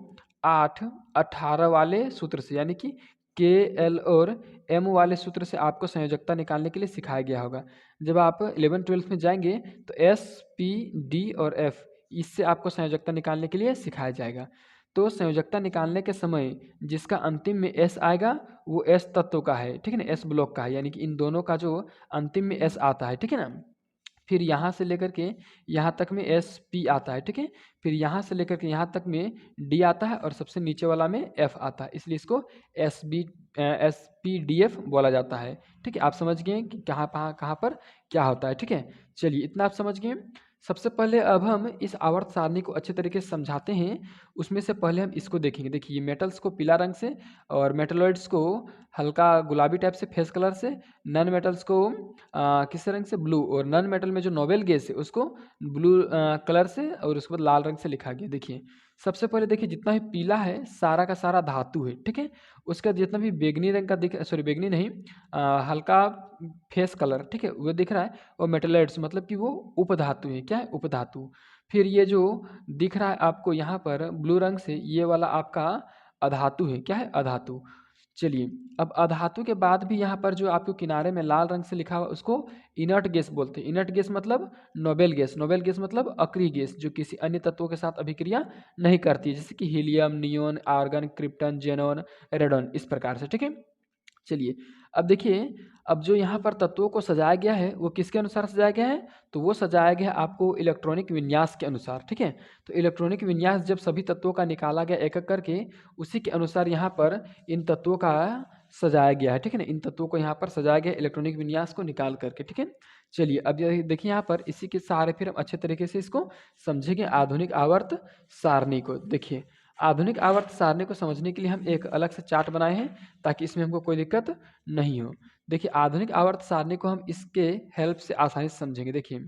8 18 वाले सूत्र से, यानी कि के एल और एम वाले सूत्र से आपको संयोजकता निकालने के लिए सिखाया गया होगा। जब आप 11-12 में जाएंगे तो एस पी डी और एफ इससे आपको संयोजकता निकालने के लिए सिखाया जाएगा। तो संयोजकता निकालने के समय जिसका अंतिम में एस आएगा वो एस तत्व का है, ठीक है ना, एस ब्लॉक का है, यानी कि इन दोनों का जो अंतिम में एस आता है, ठीक है ना। फिर यहाँ से लेकर के यहाँ तक में एस पी आता है, ठीक है। फिर यहाँ से लेकर के यहाँ तक में डी आता है और सबसे नीचे वाला में एफ आता है, इसलिए इसको एस पी डी एफ बोला जाता है, ठीक है। आप समझ गए कि कहाँ पर क्या होता है, ठीक है। चलिए इतना आप समझ गए। सबसे पहले अब हम इस आवर्त सारणी को अच्छे तरीके से समझाते हैं। उसमें से पहले हम इसको देखेंगे। देखिए मेटल्स को पीला रंग से और मेटलॉइड्स को हल्का गुलाबी टाइप से फेस कलर से, नन मेटल्स को किस रंग से, ब्लू, और नन मेटल में जो नोबेल गैस है उसको ब्लू कलर से और उसके बाद लाल रंग से लिखा गया। देखिए सबसे पहले देखिए जितना भी पीला है सारा का सारा धातु है, ठीक है। उसका जितना भी बैगनी रंग का दिख, सॉरी बैगनी नहीं, हल्का फेस कलर, ठीक है, वो दिख रहा है और मेटलॉइड्स मतलब कि वो उपधातु है। क्या है, उपधातु। फिर ये जो दिख रहा है आपको यहाँ पर ब्लू रंग से, ये वाला आपका अधातु है। क्या है, अधातु। चलिए अब अधातु के बाद भी यहाँ पर जो आपको किनारे में लाल रंग से लिखा हुआ उसको इनर्ट गैस बोलते हैं। इनर्ट गैस मतलब नोबेल गैस। नोबेल गैस मतलब अक्रिय गैस जो किसी अन्य तत्वों के साथ अभिक्रिया नहीं करती है, जैसे कि helium, neon, argon, krypton, xenon, radon, इस प्रकार से, ठीक है। चलिए अब देखिए अब जो यहाँ पर तत्वों को सजाया गया है वो किसके अनुसार सजाया गया है, तो वो सजाया गया है आपको इलेक्ट्रॉनिक विन्यास के अनुसार, ठीक है। तो इलेक्ट्रॉनिक विन्यास जब सभी तत्वों का निकाला गया एक एक करके, उसी के अनुसार यहाँ पर इन तत्वों का सजाया गया है, ठीक है ना। इन तत्वों को यहाँ पर सजाया गया इलेक्ट्रॉनिक विन्यास को निकाल करके, ठीक है। चलिए अब ये देखिए यहाँ पर इसी के सहारे फिर हम अच्छे तरीके से इसको समझेंगे आधुनिक आवर्त सारणी को। देखिए आधुनिक आवर्त सारणी को समझने के लिए हम एक अलग से चार्ट बनाए हैं ताकि इसमें हमको कोई दिक्कत नहीं हो। देखिए आधुनिक आवर्त सारणी को हम इसके हेल्प से आसानी से समझेंगे। देखिए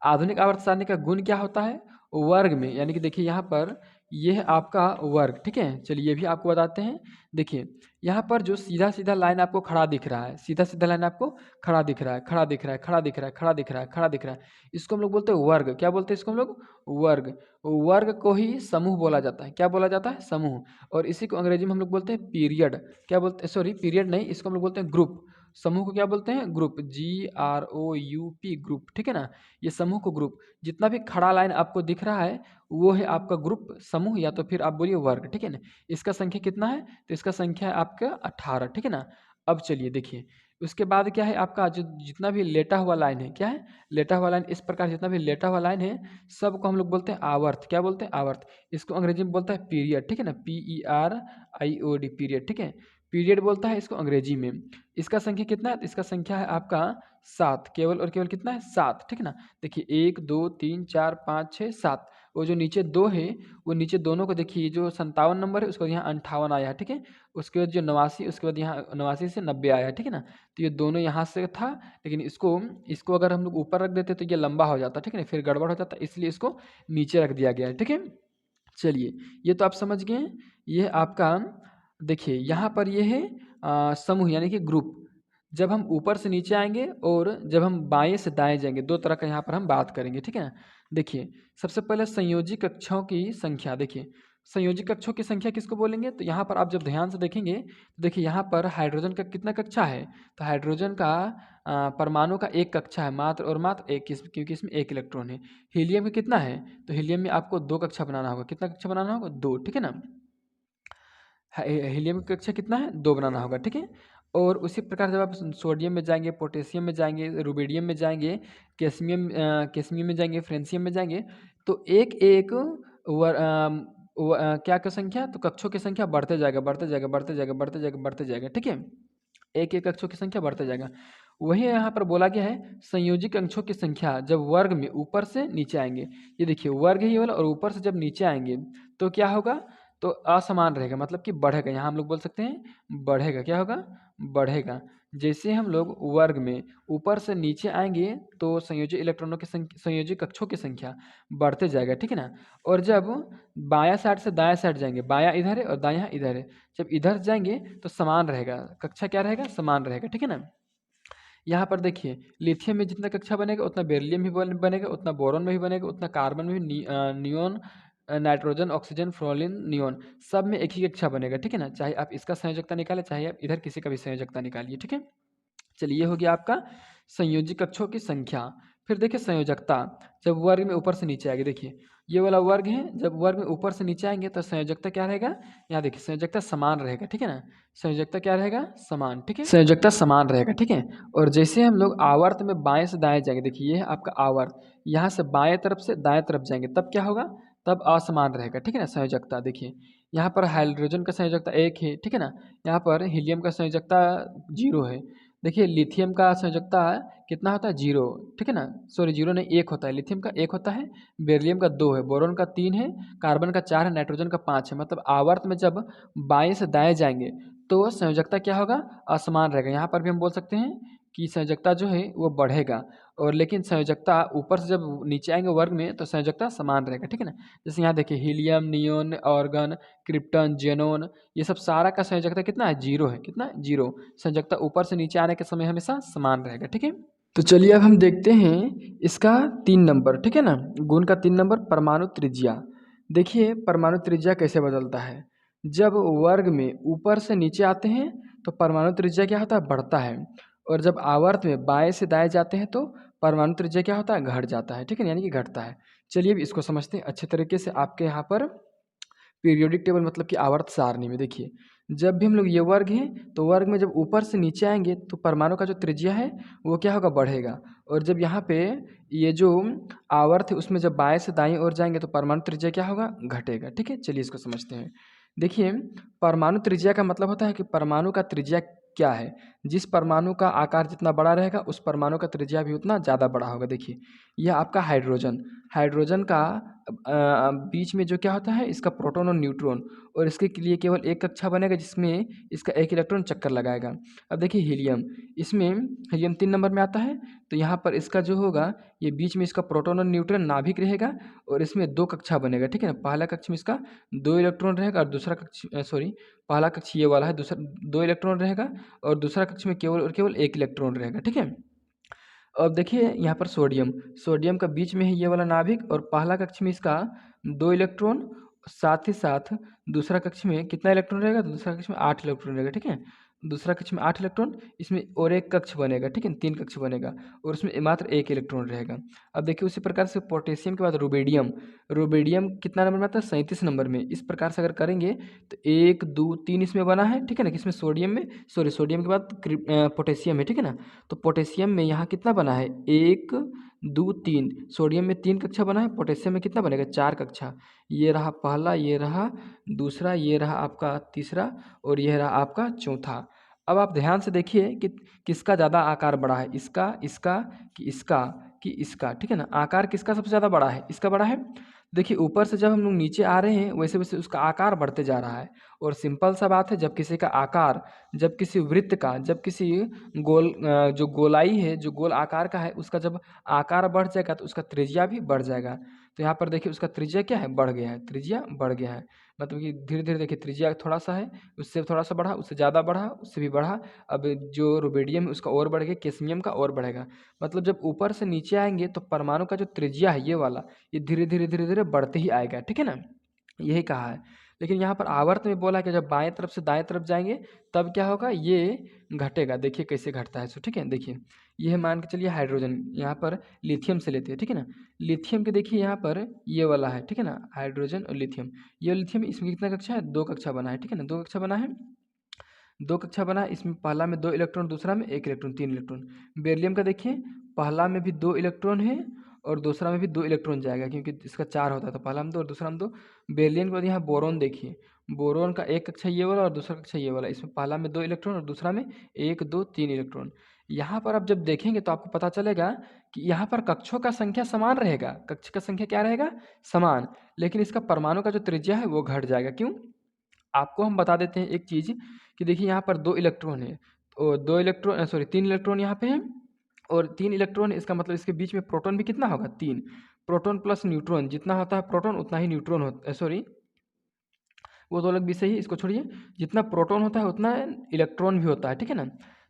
आधुनिक आवर्त सारणी का गुण क्या होता है? वर्ग में, यानी कि देखिए यहाँ पर ये है आपका वर्ग, ठीक है? चलिए ये भी आपको बताते हैं। देखिए यहाँ पर जो सीधा-सीधा लाइन आपको खड़ा दिख रहा है, सीधा-सीधा लाइन आपको खड़ा दिख रहा है, खड़ा दिख रहा है, खड़ा दिख रहा है, खड़ा दिख रहा है, खड़ा दिख रहा है। इसको हम लोग बोलते हैं वर्ग। क्या बोलते हैं इसको हम लोग? वर्ग। वर्ग को ही समूह बोला जाता है। क्या बोला जाता है? समूह। और इसी को अंग्रेजी में हम लोग बोलते हैं पीरियड। क्या बोलते हैं? सॉरी पीरियड नहीं, इसको हम लोग बोलते हैं ग्रुप। समूह को क्या बोलते हैं? ग्रुप। GROUP ग्रुप, ठीक है ना? ये समूह को ग्रुप, जितना भी खड़ा लाइन आपको दिख रहा है वो है आपका ग्रुप समूह, या तो फिर आप बोलिए वर्ग, ठीक है ना? इसका संख्या कितना है? तो इसका संख्या है आपका 18, ठीक है ना? अब चलिए देखिए उसके बाद क्या है आपका जो जितना भी लेटा हुआ लाइन है, क्या है? लेटा हुआ लाइन, इस प्रकार जितना भी लेटा हुआ लाइन है सबको हम लोग बोलते हैं आवर्त। क्या बोलते हैं? आवर्त। इसको अंग्रेजी में बोलता है पीरियड, ठीक है ना? PERIOD पीरियड, ठीक है? पीरियड बोलता है इसको अंग्रेजी में। इसका संख्या कितना है? इसका संख्या है आपका 7, केवल और केवल कितना है? 7, ठीक है ना? देखिए 1 2 3 4 5 6 7, वो जो नीचे 2 है वो नीचे दोनों को देखिए, जो 57 नंबर है उसके बाद यहाँ 58 आया है, ठीक है? उसके बाद जो 89, उसके बाद यहाँ 89 से 90 आया है, ठीक है ना? तो ये दोनों यहाँ से था, लेकिन इसको इसको अगर हम लोग ऊपर रख देते तो ये लंबा हो जाता, ठीक है ना? फिर गड़बड़ हो जाता, इसलिए इसको नीचे रख दिया गया है, ठीक है? चलिए ये तो आप समझ गए। ये आपका देखिए यहाँ पर ये है समूह यानी कि ग्रुप। जब हम ऊपर से नीचे आएंगे और जब हम बाएं से दाएं जाएंगे, दो तरह का यहाँ पर हम बात करेंगे, ठीक है ना? देखिए सबसे पहले संयोजी कक्षों की संख्या। देखिए संयोजी कक्षों की संख्या किसको बोलेंगे? तो यहाँ पर आप जब ध्यान से देखेंगे तो देखिए यहाँ पर हाइड्रोजन का कितना कक्षा है? तो हाइड्रोजन का परमाणु का एक कक्षा है मात्र और मात्र एक, क्योंकि इसमें एक इलेक्ट्रॉन है। हीलियम का कितना है? तो हीलियम में आपको दो कक्षा बनाना होगा। कितना कक्षा बनाना होगा? दो, ठीक है ना? हीलियम की कक्षा कितना है? दो बनाना होगा, ठीक है? और उसी प्रकार जब आप सोडियम में जाएंगे, पोटेशियम में जाएंगे, रुबिडियम में जाएंगे, कैस्मियम में जाएंगे, फ्रेंसियम में जाएंगे, तो एक एक क्या का संख्या? तो कक्षों की संख्या बढ़ते जाएगा, बढ़ते जाएगा, बढ़ते जाएगा, बढ़ते जाएगा, बढ़ते जाएगा, ठीक है? एक एक कक्षों की संख्या बढ़ते जाएगा। वही यहाँ पर बोला गया है संयोजी कक्षों की संख्या जब वर्ग में ऊपर से नीचे आएंगे। ये देखिए वर्ग ही वाला, और ऊपर से जब नीचे आएंगे तो क्या होगा? तो असमान रहेगा, मतलब कि बढ़ेगा। यहाँ हम लोग बोल सकते हैं बढ़ेगा। क्या होगा? बढ़ेगा। जैसे हम लोग वर्ग में ऊपर से नीचे आएंगे तो संयोजी इलेक्ट्रॉनों की संख्या, संयोजी कक्षों की संख्या बढ़ते जाएगा, ठीक है ना? और जब बायां साइड से दायां साइड जाएंगे, बायां इधर है और दायां इधर है, जब इधर जाएंगे तो समान रहेगा, कक्षा क्या रहेगा? समान रहेगा, ठीक है ना? यहाँ पर देखिए लिथियम में जितना कक्षा बनेगा उतना बेरिलियम भी बनेगा, उतना बोरॉन में भी बनेगा, उतना कार्बन में भी, neon, nitrogen, oxygen, fluorine, neon, सब में एक ही कक्षा बनेगा, ठीक है ना? चाहे आप इसका संयोजकता निकालें, चाहे आप इधर किसी का भी संयोजकता निकालिए, ठीक है? चलिए ये हो गया आपका संयोजी कक्षों की संख्या। फिर देखिए संयोजकता जब वर्ग में ऊपर से नीचे आएगी। देखिए ये वाला वर्ग है, जब वर्ग में ऊपर से नीचे आएंगे तो संयोजकता क्या रहेगा? यहाँ देखिए संयोजकता समान रहेगा, ठीक है ना? संयोजकता क्या रहेगा? समान, ठीक है? संयोजकता समान रहेगा, ठीक है? और जैसे हम लोग आवर्त में बाएं से दाएं जाएंगे, देखिए ये है आपका आवर्त, यहाँ से बाएं तरफ से दाएं तरफ जाएंगे तब क्या होगा? तब असमान रहेगा, ठीक है ना? संयोजकता देखिए यहाँ पर हाइड्रोजन का संयोजकता एक है, ठीक है ना? यहाँ पर हीलियम का संयोजकता 0 है। देखिए लिथियम का संयोजकता कितना होता है? 0, ठीक है ना? सॉरी 0 नहीं, 1 होता है। लिथियम का 1 होता है, बेरिलियम का 2 है, बोरॉन का 3 है, कार्बन का 4 है, नाइट्रोजन का 5 है। मतलब आवर्त में जब बाएं से दाएं जाएंगे तो संयोजकता क्या होगा? असमान रहेगा। यहाँ पर भी हम बोल सकते हैं कि संयोजकता जो है वो बढ़ेगा, और लेकिन संयोजकता ऊपर से जब नीचे आएंगे वर्ग में तो संयोजकता समान रहेगा, ठीक है ना? जैसे यहाँ देखिए helium, neon, organ, krypton, xenon, ये सब सारा का संयोजकता कितना है? 0 है। कितना है? 0। संयोजकता ऊपर से नीचे आने के समय हमेशा समान रहेगा, ठीक है? तो चलिए अब हम देखते हैं इसका 3 नंबर, ठीक है ना? गुण का 3 नंबर परमाणु त्रिज्या। देखिए परमाणु त्रिज्या कैसे बदलता है? जब वर्ग में ऊपर से नीचे आते हैं तो परमाणु त्रिज्या क्या होता है? बढ़ता है, और जब आवर्त में बाएं से दाएं जाते हैं तो परमाणु त्रिज्या क्या होता है? घट जाता है, ठीक है? यानी कि घटता है। चलिए अब इसको समझते हैं अच्छे तरीके से। आपके यहाँ पर पीरियोडिक टेबल मतलब कि आवर्त सारणी में देखिए जब भी हम लोग ये वर्ग हैं तो वर्ग में जब ऊपर से नीचे आएंगे तो परमाणु का जो त्रिज्या है वो क्या होगा? बढ़ेगा। और जब यहाँ पे ये जो आवर्त है उसमें जब बाएं से दाएं ओर जाएंगे तो परमाणु त्रिज्या क्या होगा? घटेगा, ठीक है? चलिए इसको समझते हैं। देखिए परमाणु त्रिज्या का मतलब होता है कि परमाणु का त्रिज्या क्या है। जिस परमाणु का आकार जितना बड़ा रहेगा उस परमाणु का त्रिज्या भी उतना ज़्यादा बड़ा होगा। देखिए यह आपका हाइड्रोजन, हाइड्रोजन का बीच में जो क्या होता है इसका प्रोटॉन और न्यूट्रॉन, और इसके लिए केवल एक कक्षा बनेगा जिसमें इसका एक इलेक्ट्रॉन चक्कर लगाएगा। अब देखिए हीलियम, इसमें हीलियम 3 नंबर में आता है, तो यहाँ पर इसका जो होगा ये बीच में इसका प्रोटॉन और न्यूट्रॉन नाभिक रहेगा और इसमें 2 कक्षा बनेगा, ठीक है ना। पहला कक्ष में इसका 2 इलेक्ट्रॉन रहेगा और दूसरा कक्ष पहला कक्ष ये वाला है, दूसरा 2 इलेक्ट्रॉन रहेगा और दूसरा कक्ष में केवल और केवल 1 इलेक्ट्रॉन रहेगा, ठीक है। अब देखिए यहाँ पर सोडियम, सोडियम का बीच में है ये वाला नाभिक और पहला कक्ष में इसका 2 इलेक्ट्रॉन, साथ ही साथ दूसरा कक्ष में कितना इलेक्ट्रॉन रहेगा, तो दूसरा कक्ष में 8 इलेक्ट्रॉन रहेगा, ठीक है। दूसरा कक्ष में 8 इलेक्ट्रॉन, इसमें और एक कक्ष बनेगा, ठीक है, 3 कक्ष बनेगा और उसमें मात्र 1 इलेक्ट्रॉन रहेगा। अब देखिए उसी प्रकार से पोटेशियम के बाद रुबिडियम, रुबिडियम कितना नंबर में आता है, 37 नंबर में। इस प्रकार से अगर करेंगे तो 1 2 3 इसमें बना है, ठीक है ना, किसमें, सोडियम में, सोडियम के बाद पोटेशियम है, ठीक है ना। तो पोटेशियम में यहाँ कितना बना है, 1 2 3, सोडियम में 3 कक्षा बना है, पोटेशियम में कितना बनेगा, 4 कक्षा। ये रहा पहला, ये रहा दूसरा, ये रहा आपका तीसरा और यह रहा आपका चौथा। अब आप ध्यान से देखिए कि किसका ज़्यादा आकार बड़ा है, इसका, इसका कि इसका, कि इसका, ठीक है ना। आकार किसका सबसे ज़्यादा बड़ा है, इसका बड़ा है। देखिए ऊपर से जब हम लोग नीचे आ रहे हैं वैसे वैसे उसका आकार बढ़ते जा रहा है। और सिंपल सा बात है, जब किसी का आकार, जब किसी वृत्त का, जब किसी जो गोलाई है, जो गोल आकार का है, उसका जब आकार बढ़ जाएगा तो उसका त्रिज्या भी बढ़ जाएगा। तो यहाँ पर देखिए उसका त्रिज्या क्या है, बढ़ गया है, त्रिज्या बढ़ गया है। मतलब कि धीरे धीरे देखिए त्रिज्या थोड़ा सा है, उससे थोड़ा सा बढ़ा, उससे ज़्यादा बढ़ा, उससे भी बढ़ा। अब जो रुबिडियम है उसका और बढ़ गया, कैस्मियम का और बढ़ेगा। मतलब जब ऊपर से नीचे आएंगे तो परमाणु का जो त्रिज्या है ये वाला, ये धीरे धीरे धीरे धीरे बढ़ते ही आएगा, ठीक है ना, यही कहा है। लेकिन यहाँ पर आवर्त में बोला कि जब बाएं तरफ से दाएं तरफ जाएंगे तब क्या होगा, ये घटेगा। देखिए कैसे घटता है सो, ठीक है। देखिए ये है, मान के चलिए हाइड्रोजन, यहाँ पर लिथियम से लेते हैं, ठीक है ना। लिथियम के देखिए यहाँ पर ये वाला है, ठीक है ना, हाइड्रोजन और लिथियम। ये लिथियम, इसमें कितना कक्षा है, 2 कक्षा बना है, ठीक है ना, 2 कक्षा बना है, 2 कक्षा बना है। इसमें पहला में 2 इलेक्ट्रॉन, दूसरा में 1 इलेक्ट्रॉन, 3 इलेक्ट्रॉन। बेरिलियम का देखिए पहला में भी 2 इलेक्ट्रॉन है और दूसरा में भी 2 इलेक्ट्रॉन जाएगा, क्योंकि इसका 4 होता है, तो पहला में 2 और दूसरा में 2। बेरिलियम के बाद यहाँ बोरोन देखिए, बोरोन का एक कक्षा ये वाला और दूसरा कक्षा ये वाला। इसमें पहला में 2 इलेक्ट्रॉन और दूसरा में 1 2 3 इलेक्ट्रॉन। यहाँ पर आप जब देखेंगे तो आपको पता चलेगा कि यहाँ पर कक्षों का संख्या समान रहेगा, कक्ष का संख्या क्या रहेगा, समान, लेकिन इसका परमाणु का जो त्रिज्या है वो घट जाएगा। क्यों, आपको हम बता देते हैं एक चीज़ कि देखिए यहाँ पर 2 इलेक्ट्रॉन है, तो 2 इलेक्ट्रॉन, सॉरी 3 इलेक्ट्रॉन यहाँ पे है और 3 इलेक्ट्रॉन, इसका मतलब इसके बीच में प्रोटॉन भी कितना होगा, 3। प्रोटॉन प्लस न्यूट्रॉन, जितना होता है प्रोटॉन उतना ही न्यूट्रॉन होता है, सॉरी वो तो अलग विषय है, इसको छोड़िए। जितना प्रोटॉन होता है उतना इलेक्ट्रॉन भी होता है, ठीक है ना।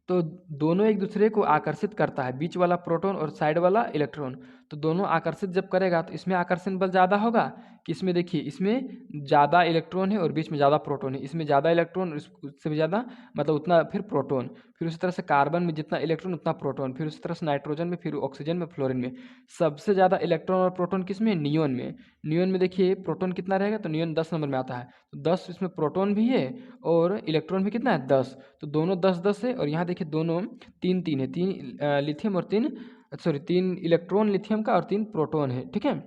तो दोनों एक दूसरे को आकर्षित करता है, बीच वाला प्रोटॉन और साइड वाला इलेक्ट्रॉन। तो दोनों आकर्षित जब करेगा तो इसमें आकर्षण बल ज़्यादा होगा कि इसमें, देखिए इसमें ज़्यादा इलेक्ट्रॉन है और बीच में ज़्यादा प्रोटॉन है, इसमें ज़्यादा इलेक्ट्रॉन उससे भी ज़्यादा, मतलब उतना फिर प्रोटॉन। फिर उसी तरह से कार्बन में जितना इलेक्ट्रॉन उतना प्रोटॉन, फिर उसी तरह से नाइट्रोजन में, फिर ऑक्सीजन में, फ्लोरीन में। सबसे ज़्यादा इलेक्ट्रॉन और प्रोटॉन किस में, नियोन में। नियोन में देखिए प्रोटॉन कितना रहेगा, तो नियोन 10 नंबर में आता है, तो 10 इसमें प्रोटॉन भी है और इलेक्ट्रॉन भी कितना है, 10। तो दोनों 10 10 है और यहाँ देखिए दोनों 3 3 है, 3 लिथियम और 3, सॉरी 3 इलेक्ट्रॉन लिथियम का और 3 प्रोटॉन है, ठीक है।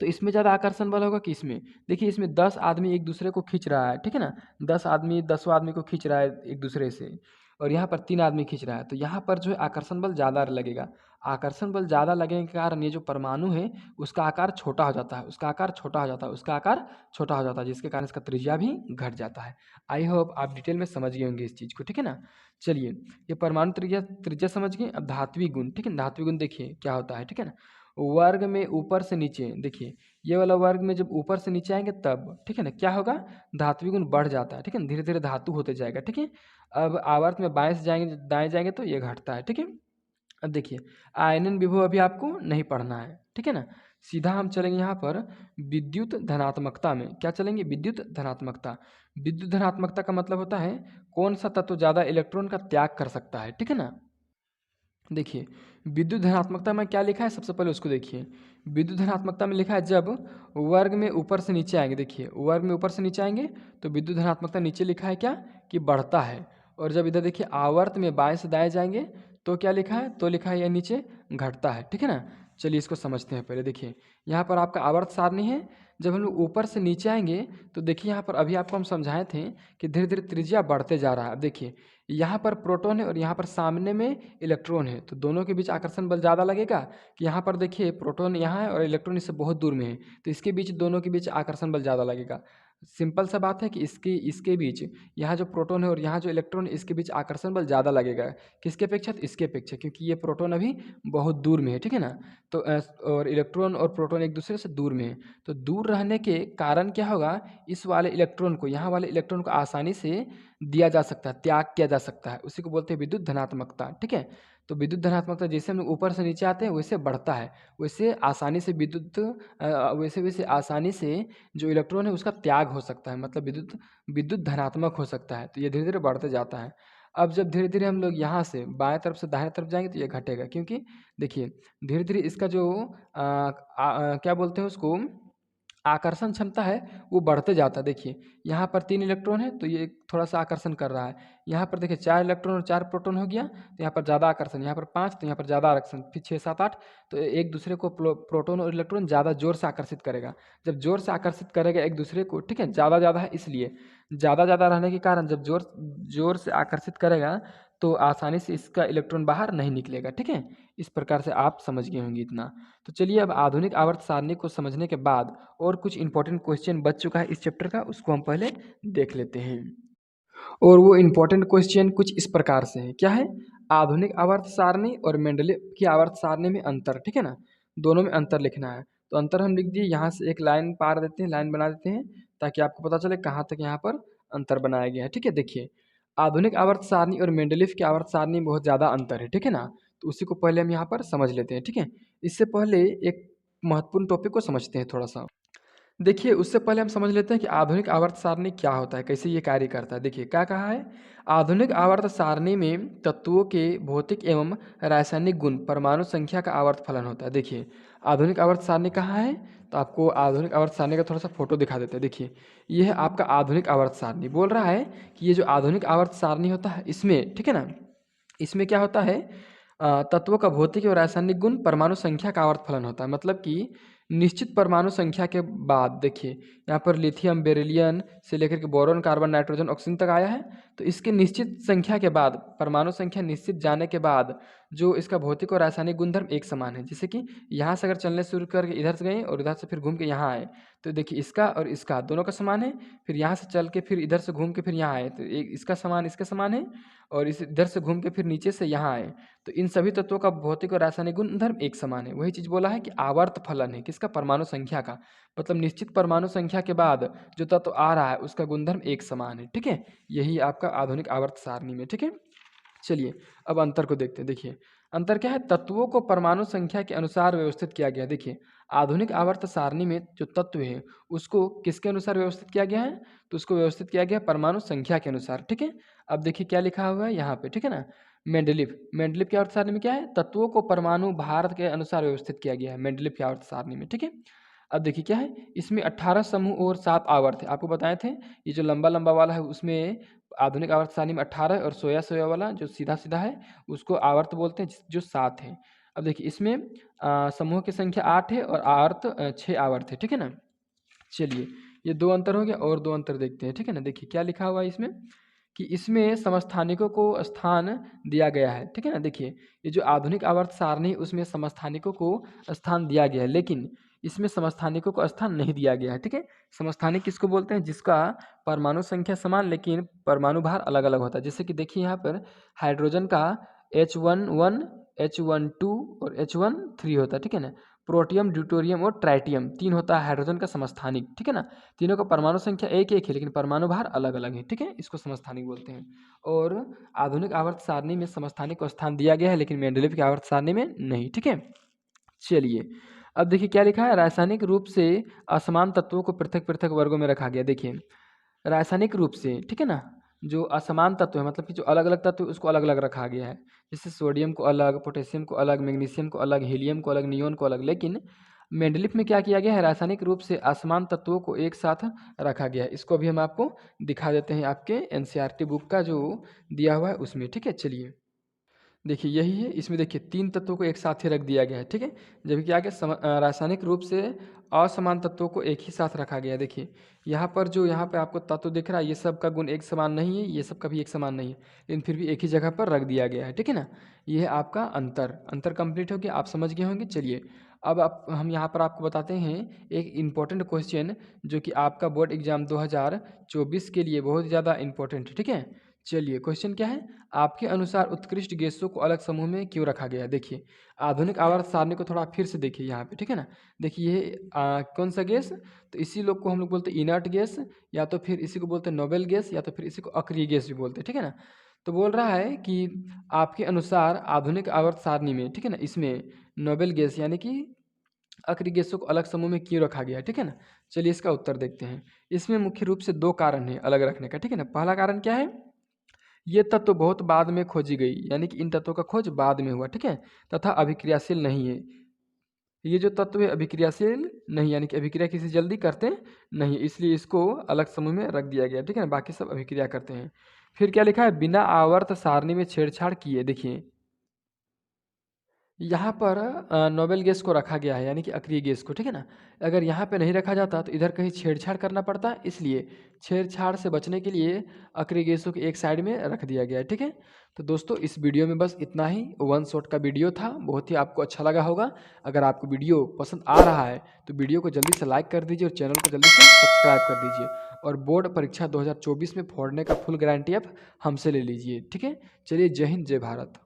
तो इसमें ज़्यादा आकर्षण बल होगा कि इसमें, देखिए इसमें 10 आदमी एक दूसरे को खींच रहा है, ठीक है ना, 10 आदमी 10 आदमी को खींच रहा है एक दूसरे से, और यहाँ पर 3 आदमी खींच रहा है, तो यहाँ पर जो है आकर्षण बल ज़्यादा लगेगा। आकर्षण बल ज़्यादा लगने के कारण ये जो परमाणु है उसका आकार छोटा हो जाता है, उसका आकार छोटा हो जाता है, उसका आकार छोटा हो जाता है, जिसके कारण इसका त्रिज्या भी घट जाता है। आई होप आप डिटेल में समझ गए होंगे इस चीज़ को, ठीक है ना। चलिए ये परमाणु त्रिज्या त्रिज्या समझ गए। अब धात्विक गुण, ठीक है, धात्विक गुण देखिए क्या होता है, ठीक है ना। वर्ग में ऊपर से नीचे, देखिए ये वाला वर्ग में जब ऊपर से नीचे आएंगे तब, ठीक है ना, क्या होगा, धात्विक गुण बढ़ जाता है, ठीक है ना, धीरे धीरे धातु होते जाएगा, ठीक है। अब आवर्त में बाएं से जाएंगे दाएं जाएंगे तो ये घटता है, ठीक है। अब देखिए आयनन विभव अभी आपको नहीं पढ़ना है, ठीक है ना। सीधा हम चलेंगे यहाँ पर विद्युत धनात्मकता में। क्या चलेंगे, विद्युत धनात्मकता। विद्युत धनात्मकता का मतलब होता है कौन सा तत्व ज़्यादा इलेक्ट्रॉन का त्याग कर सकता है, ठीक है ना। देखिए विद्युत धनात्मकता में क्या लिखा है, सबसे पहले उसको देखिए। विद्युत धनात्मकता में लिखा है जब वर्ग में ऊपर से नीचे आएंगे, देखिए वर्ग में ऊपर से नीचे आएंगे तो विद्युत धनात्मकता नीचे लिखा है क्या, कि बढ़ता है। और जब इधर देखिए आवर्त में बाएं से दाएं जाएंगे तो क्या लिखा है, तो लिखा है यह नीचे घटता है, ठीक है ना। चलिए इसको समझते हैं पहले। देखिए यहाँ पर आपका आवर्त सारणी है, जब हम लोग ऊपर से नीचे आएंगे तो देखिए यहाँ पर अभी आपको हम समझाए थे कि धीरे धीरे त्रिज्या बढ़ते जा रहा है। अब देखिए यहाँ पर प्रोटॉन है और यहाँ पर सामने में इलेक्ट्रॉन है, तो दोनों के बीच आकर्षण बल ज़्यादा लगेगा कि यहाँ पर देखिए प्रोटॉन यहाँ है और इलेक्ट्रॉन इससे बहुत दूर में है, तो इसके बीच दोनों के बीच आकर्षण बल ज़्यादा लगेगा। सिंपल सा बात है कि इसके बीच यहाँ जो प्रोटॉन है और यहाँ जो इलेक्ट्रॉन है इसके बीच आकर्षण बल ज़्यादा लगेगा। किसके अपेक्षा? तो इसके अपेक्षा, क्योंकि ये प्रोटॉन अभी बहुत दूर में है, ठीक है ना। तो और इलेक्ट्रॉन और प्रोटॉन एक दूसरे से दूर में है, तो दूर रहने के कारण क्या होगा, इस वाले इलेक्ट्रॉन को, यहाँ वाले इलेक्ट्रॉन को आसानी से दिया जा सकता है, त्याग किया जा सकता है, उसी को बोलते हैं विद्युत धनात्मकता, ठीक है। तो विद्युत धनात्मकता जैसे हम ऊपर से नीचे आते हैं वैसे बढ़ता है, वैसे आसानी से वैसे वैसे आसानी से जो इलेक्ट्रॉन है उसका त्याग हो सकता है, मतलब विद्युत धनात्मक हो सकता है, तो ये धीरे धीरे बढ़ते जाता है। अब जब धीरे धीरे हम लोग यहाँ से बाएं तरफ से दाहिने तरफ जाएंगे तो ये घटेगा, क्योंकि देखिए धीरे धीरे इसका जो क्या बोलते हैं उसको, आकर्षण क्षमता है वो बढ़ते जाता है। देखिए यहाँ पर 3 इलेक्ट्रॉन है तो ये थोड़ा सा आकर्षण कर रहा है, यहाँ पर देखिए 4 इलेक्ट्रॉन और 4 प्रोटॉन हो गया तो यहाँ पर ज़्यादा आकर्षण, यहाँ पर 5 तो यहाँ पर ज़्यादा आकर्षण, फिर 6 7 8 तो एक दूसरे को प्रोटॉन और इलेक्ट्रॉन ज़्यादा जोर से आकर्षित करेगा। जब जोर से आकर्षित करेगा एक दूसरे को, ठीक है, ज़्यादा ज़्यादा है इसलिए, ज़्यादा ज़्यादा रहने के कारण जब जोर जोर से आकर्षित करेगा तो आसानी से इसका इलेक्ट्रॉन बाहर नहीं निकलेगा, ठीक है। इस प्रकार से आप समझ गए होंगे इतना। तो चलिए अब आधुनिक आवर्त सारणी को समझने के बाद और कुछ इंपॉर्टेंट क्वेश्चन बच चुका है इस चैप्टर का, उसको हम पहले देख लेते हैं। और वो इंपॉर्टेंट क्वेश्चन कुछ इस प्रकार से है, क्या है, आधुनिक आवर्त सारणी और मेंडलीव की आवर्त सारणी में अंतर, ठीक है ना, दोनों में अंतर लिखना है। तो अंतर हम लिख दिए, यहाँ से एक लाइन पार देते हैं, लाइन बना देते हैं ताकि आपको पता चले कहाँ तक यहाँ पर अंतर बनाया गया है, ठीक है। देखिए आधुनिक आवर्त सारणी और मेंडलीव की आवर्त सारणी में बहुत ज़्यादा अंतर है, ठीक है ना। तो उसी को पहले हम यहाँ पर समझ लेते हैं, ठीक है। इससे पहले एक महत्वपूर्ण टॉपिक को समझते हैं थोड़ा सा। देखिए उससे पहले हम समझ लेते हैं कि आधुनिक आवर्त सारणी क्या होता है, कैसे ये कार्य करता है। देखिए क्या कहा है, आधुनिक आवर्त सारणी में तत्वों के भौतिक एवं रासायनिक गुण परमाणु संख्या का आवर्त फलन होता है। देखिए आधुनिक आवर्त सारणी कहाँ है, तो आपको आधुनिक आवर्त सारणी का थोड़ा सा फोटो दिखा देते हैं। देखिए ये है आपका आधुनिक आवर्त सारणी, बोल रहा है कि ये जो आधुनिक आवर्त सारणी होता है इसमें, ठीक है ना, इसमें क्या होता है, तत्वों का भौतिक और रासायनिक गुण परमाणु संख्या का आवर्त फलन होता है। मतलब कि निश्चित परमाणु संख्या के बाद, देखिए यहाँ पर लिथियम बेरिलियम से लेकर के बोरॉन कार्बन नाइट्रोजन ऑक्सीजन तक आया है, तो इसके निश्चित संख्या के बाद, परमाणु संख्या निश्चित जाने के बाद जो इसका भौतिक और रासायनिक गुणधर्म एक समान है। जैसे कि यहाँ से अगर चलने शुरू करके इधर से गए और इधर से फिर घूम के यहाँ आए, तो देखिए इसका और इसका दोनों का समान है, फिर यहाँ से चल के फिर इधर से घूम के फिर यहाँ आए तो एक इसका समान इसका समान है, और इस इधर से घूम के फिर नीचे से यहाँ आए तो इन सभी तत्वों का भौतिक और रासायनिक गुणधर्म एक समान है। वही चीज़ बोला है कि आवर्त फलन है किसका, परमाणु संख्या का, मतलब निश्चित परमाणु संख्या के बाद जो तत्व आ रहा है उसका गुणधर्म एक समान है, ठीक है। यही आपका आधुनिक आवर्त सारणी में, ठीक है। चलिए अब अंतर को देखते हैं। देखिए अंतर क्या है, तत्वों को परमाणु संख्या के अनुसार व्यवस्थित किया गया है। देखिए आधुनिक आवर्त सारणी में जो तत्व है उसको किसके अनुसार व्यवस्थित किया गया है, तो उसको व्यवस्थित किया गया परमाणु संख्या के अनुसार, ठीक है। अब देखिए क्या लिखा हुआ है यहाँ पे, ठीक है ना, मेंडलीव की आवर्त सारणी में क्या है, तत्वों को परमाणु भार के अनुसार व्यवस्थित किया गया है मेंडलीव की आवर्त सारणी में, ठीक है। अब देखिए क्या है, इसमें 18 समूह और 7 आवर्त है, आपको बताए थे। ये जो लंबा लंबा वाला है उसमें आधुनिक आवर्त सारणी में 18 और सोया सोया वाला जो सीधा सीधा है उसको आवर्त बोलते हैं जो 7 है। अब देखिए इसमें समूह की संख्या 8 है और आवर्त 6 आवर्त है, ठीक है ना। चलिए ये दो अंतर हो गया, और दो अंतर देखते हैं, ठीक है ना। देखिए क्या लिखा हुआ है इसमें कि इसमें समस्थानिकों को स्थान दिया गया है, ठीक है ना। देखिए ये जो आधुनिक आवर्त सारणी उसमें समस्थानिकों को स्थान दिया गया है, लेकिन इसमें समस्थानिकों को स्थान नहीं दिया गया है, ठीक है। समस्थानिक किसको बोलते हैं, जिसका परमाणु संख्या समान लेकिन परमाणु भार अलग अलग होता है। जैसे कि देखिए यहाँ पर हाइड्रोजन का H11 H12 और H13 होता है, ठीक है ना। प्रोटियम ड्यूटोरियम और ट्राइटियम 3 होता है हाइड्रोजन का समस्थानिक, ठीक है ना। तीनों का परमाणु संख्या एक एक है लेकिन परमाणु भार अलग अलग है, ठीक है, इसको समस्थानिक बोलते हैं। और आधुनिक आवर्त सारणी में समस्थानिक को स्थान दिया गया है लेकिन मेंडलीव की आवर्त सारणी में नहीं, ठीक है। चलिए अब देखिए क्या लिखा है, रासायनिक रूप से असमान तत्वों को पृथक पृथक वर्गों में रखा गया। देखिए रासायनिक रूप से, ठीक है ना, जो असमान तत्व है मतलब कि जो अलग अलग तत्व है उसको अलग अलग रखा गया है। जैसे सोडियम को अलग, पोटेशियम को अलग, मैग्नीशियम को अलग, हीलियम को अलग, नियोन को अलग। लेकिन मेंडलीव में क्या किया गया है, रासायनिक रूप से असमान तत्वों को एक साथ रखा गया है। इसको भी हम आपको दिखा देते हैं आपके एनसीईआरटी बुक का जो दिया हुआ है उसमें, ठीक है। चलिए देखिए यही है, इसमें देखिए 3 तत्वों को एक साथ ही रख दिया गया है, ठीक है। जबकि क्या रासायनिक रूप से असमान तत्वों को एक ही साथ रखा गया है। देखिए यहाँ पर जो यहाँ पे आपको तत्व दिख रहा है, ये सब का गुण एक समान नहीं है, ये सब का भी एक समान नहीं है, लेकिन फिर भी एक ही जगह पर रख दिया गया है, ठीक है ना। ये है आपका अंतर कंप्लीट हो गया, आप समझ गए होंगे। चलिए अब आप हम यहाँ पर आपको बताते हैं एक इम्पोर्टेंट क्वेश्चन जो कि आपका बोर्ड एग्जाम 2024 के लिए बहुत ज़्यादा इम्पोर्टेंट है, ठीक है। चलिए क्वेश्चन क्या है, आपके अनुसार उत्कृष्ट गैसों को अलग समूह में क्यों रखा गया है। देखिए आधुनिक आवर्त सारणी को थोड़ा फिर से देखिए यहाँ पे, ठीक है ना। देखिए ये कौन सा गैस, तो इसी लोग को हम लोग बोलते हैं इनर्ट गैस, या तो फिर इसी को बोलते हैं नोबेल गैस, या तो फिर इसी को अक्रिय गैस भी बोलते हैं, ठीक है ना। तो बोल रहा है कि आपके अनुसार आधुनिक आवर्त सारणी में, ठीक है ना, इसमें नोबेल गैस यानी कि अक्रिय गैसों को अलग समूह में क्यों रखा गया है, ठीक है ना। चलिए इसका उत्तर देखते हैं। इसमें मुख्य रूप से 2 कारण हैं अलग रखने का, ठीक है ना। पहला कारण क्या है, ये तत्व बहुत बाद में खोजी गई, यानी कि इन तत्वों का खोज बाद में हुआ, ठीक है, तथा अभिक्रियाशील नहीं है। ये जो तत्व है अभिक्रियाशील नहीं, यानी कि अभिक्रिया किसी जल्दी करते नहीं, इसलिए इसको अलग समूह में रख दिया गया, ठीक है ना। बाकी सब अभिक्रिया करते हैं। फिर क्या लिखा है, बिना आवर्त सारणी में छेड़छाड़ किए। देखिए यहाँ पर नोबेल गैस को रखा गया है, यानी कि अक्रिय गैस को, ठीक है ना। अगर यहाँ पे नहीं रखा जाता तो इधर कहीं छेड़छाड़ करना पड़ता, इसलिए छेड़छाड़ से बचने के लिए अक्रिय गैसों को एक साइड में रख दिया गया है, ठीक है। तो दोस्तों इस वीडियो में बस इतना ही, वन शॉट का वीडियो था, बहुत ही आपको अच्छा लगा होगा। अगर आपको वीडियो पसंद आ रहा है तो वीडियो को जल्दी से लाइक कर दीजिए और चैनल को जल्दी से सब्सक्राइब कर दीजिए। और बोर्ड परीक्षा 2024 में फोड़ने का फुल गारंटी आप हमसे ले लीजिए, ठीक है। चलिए जय हिंद जय भारत।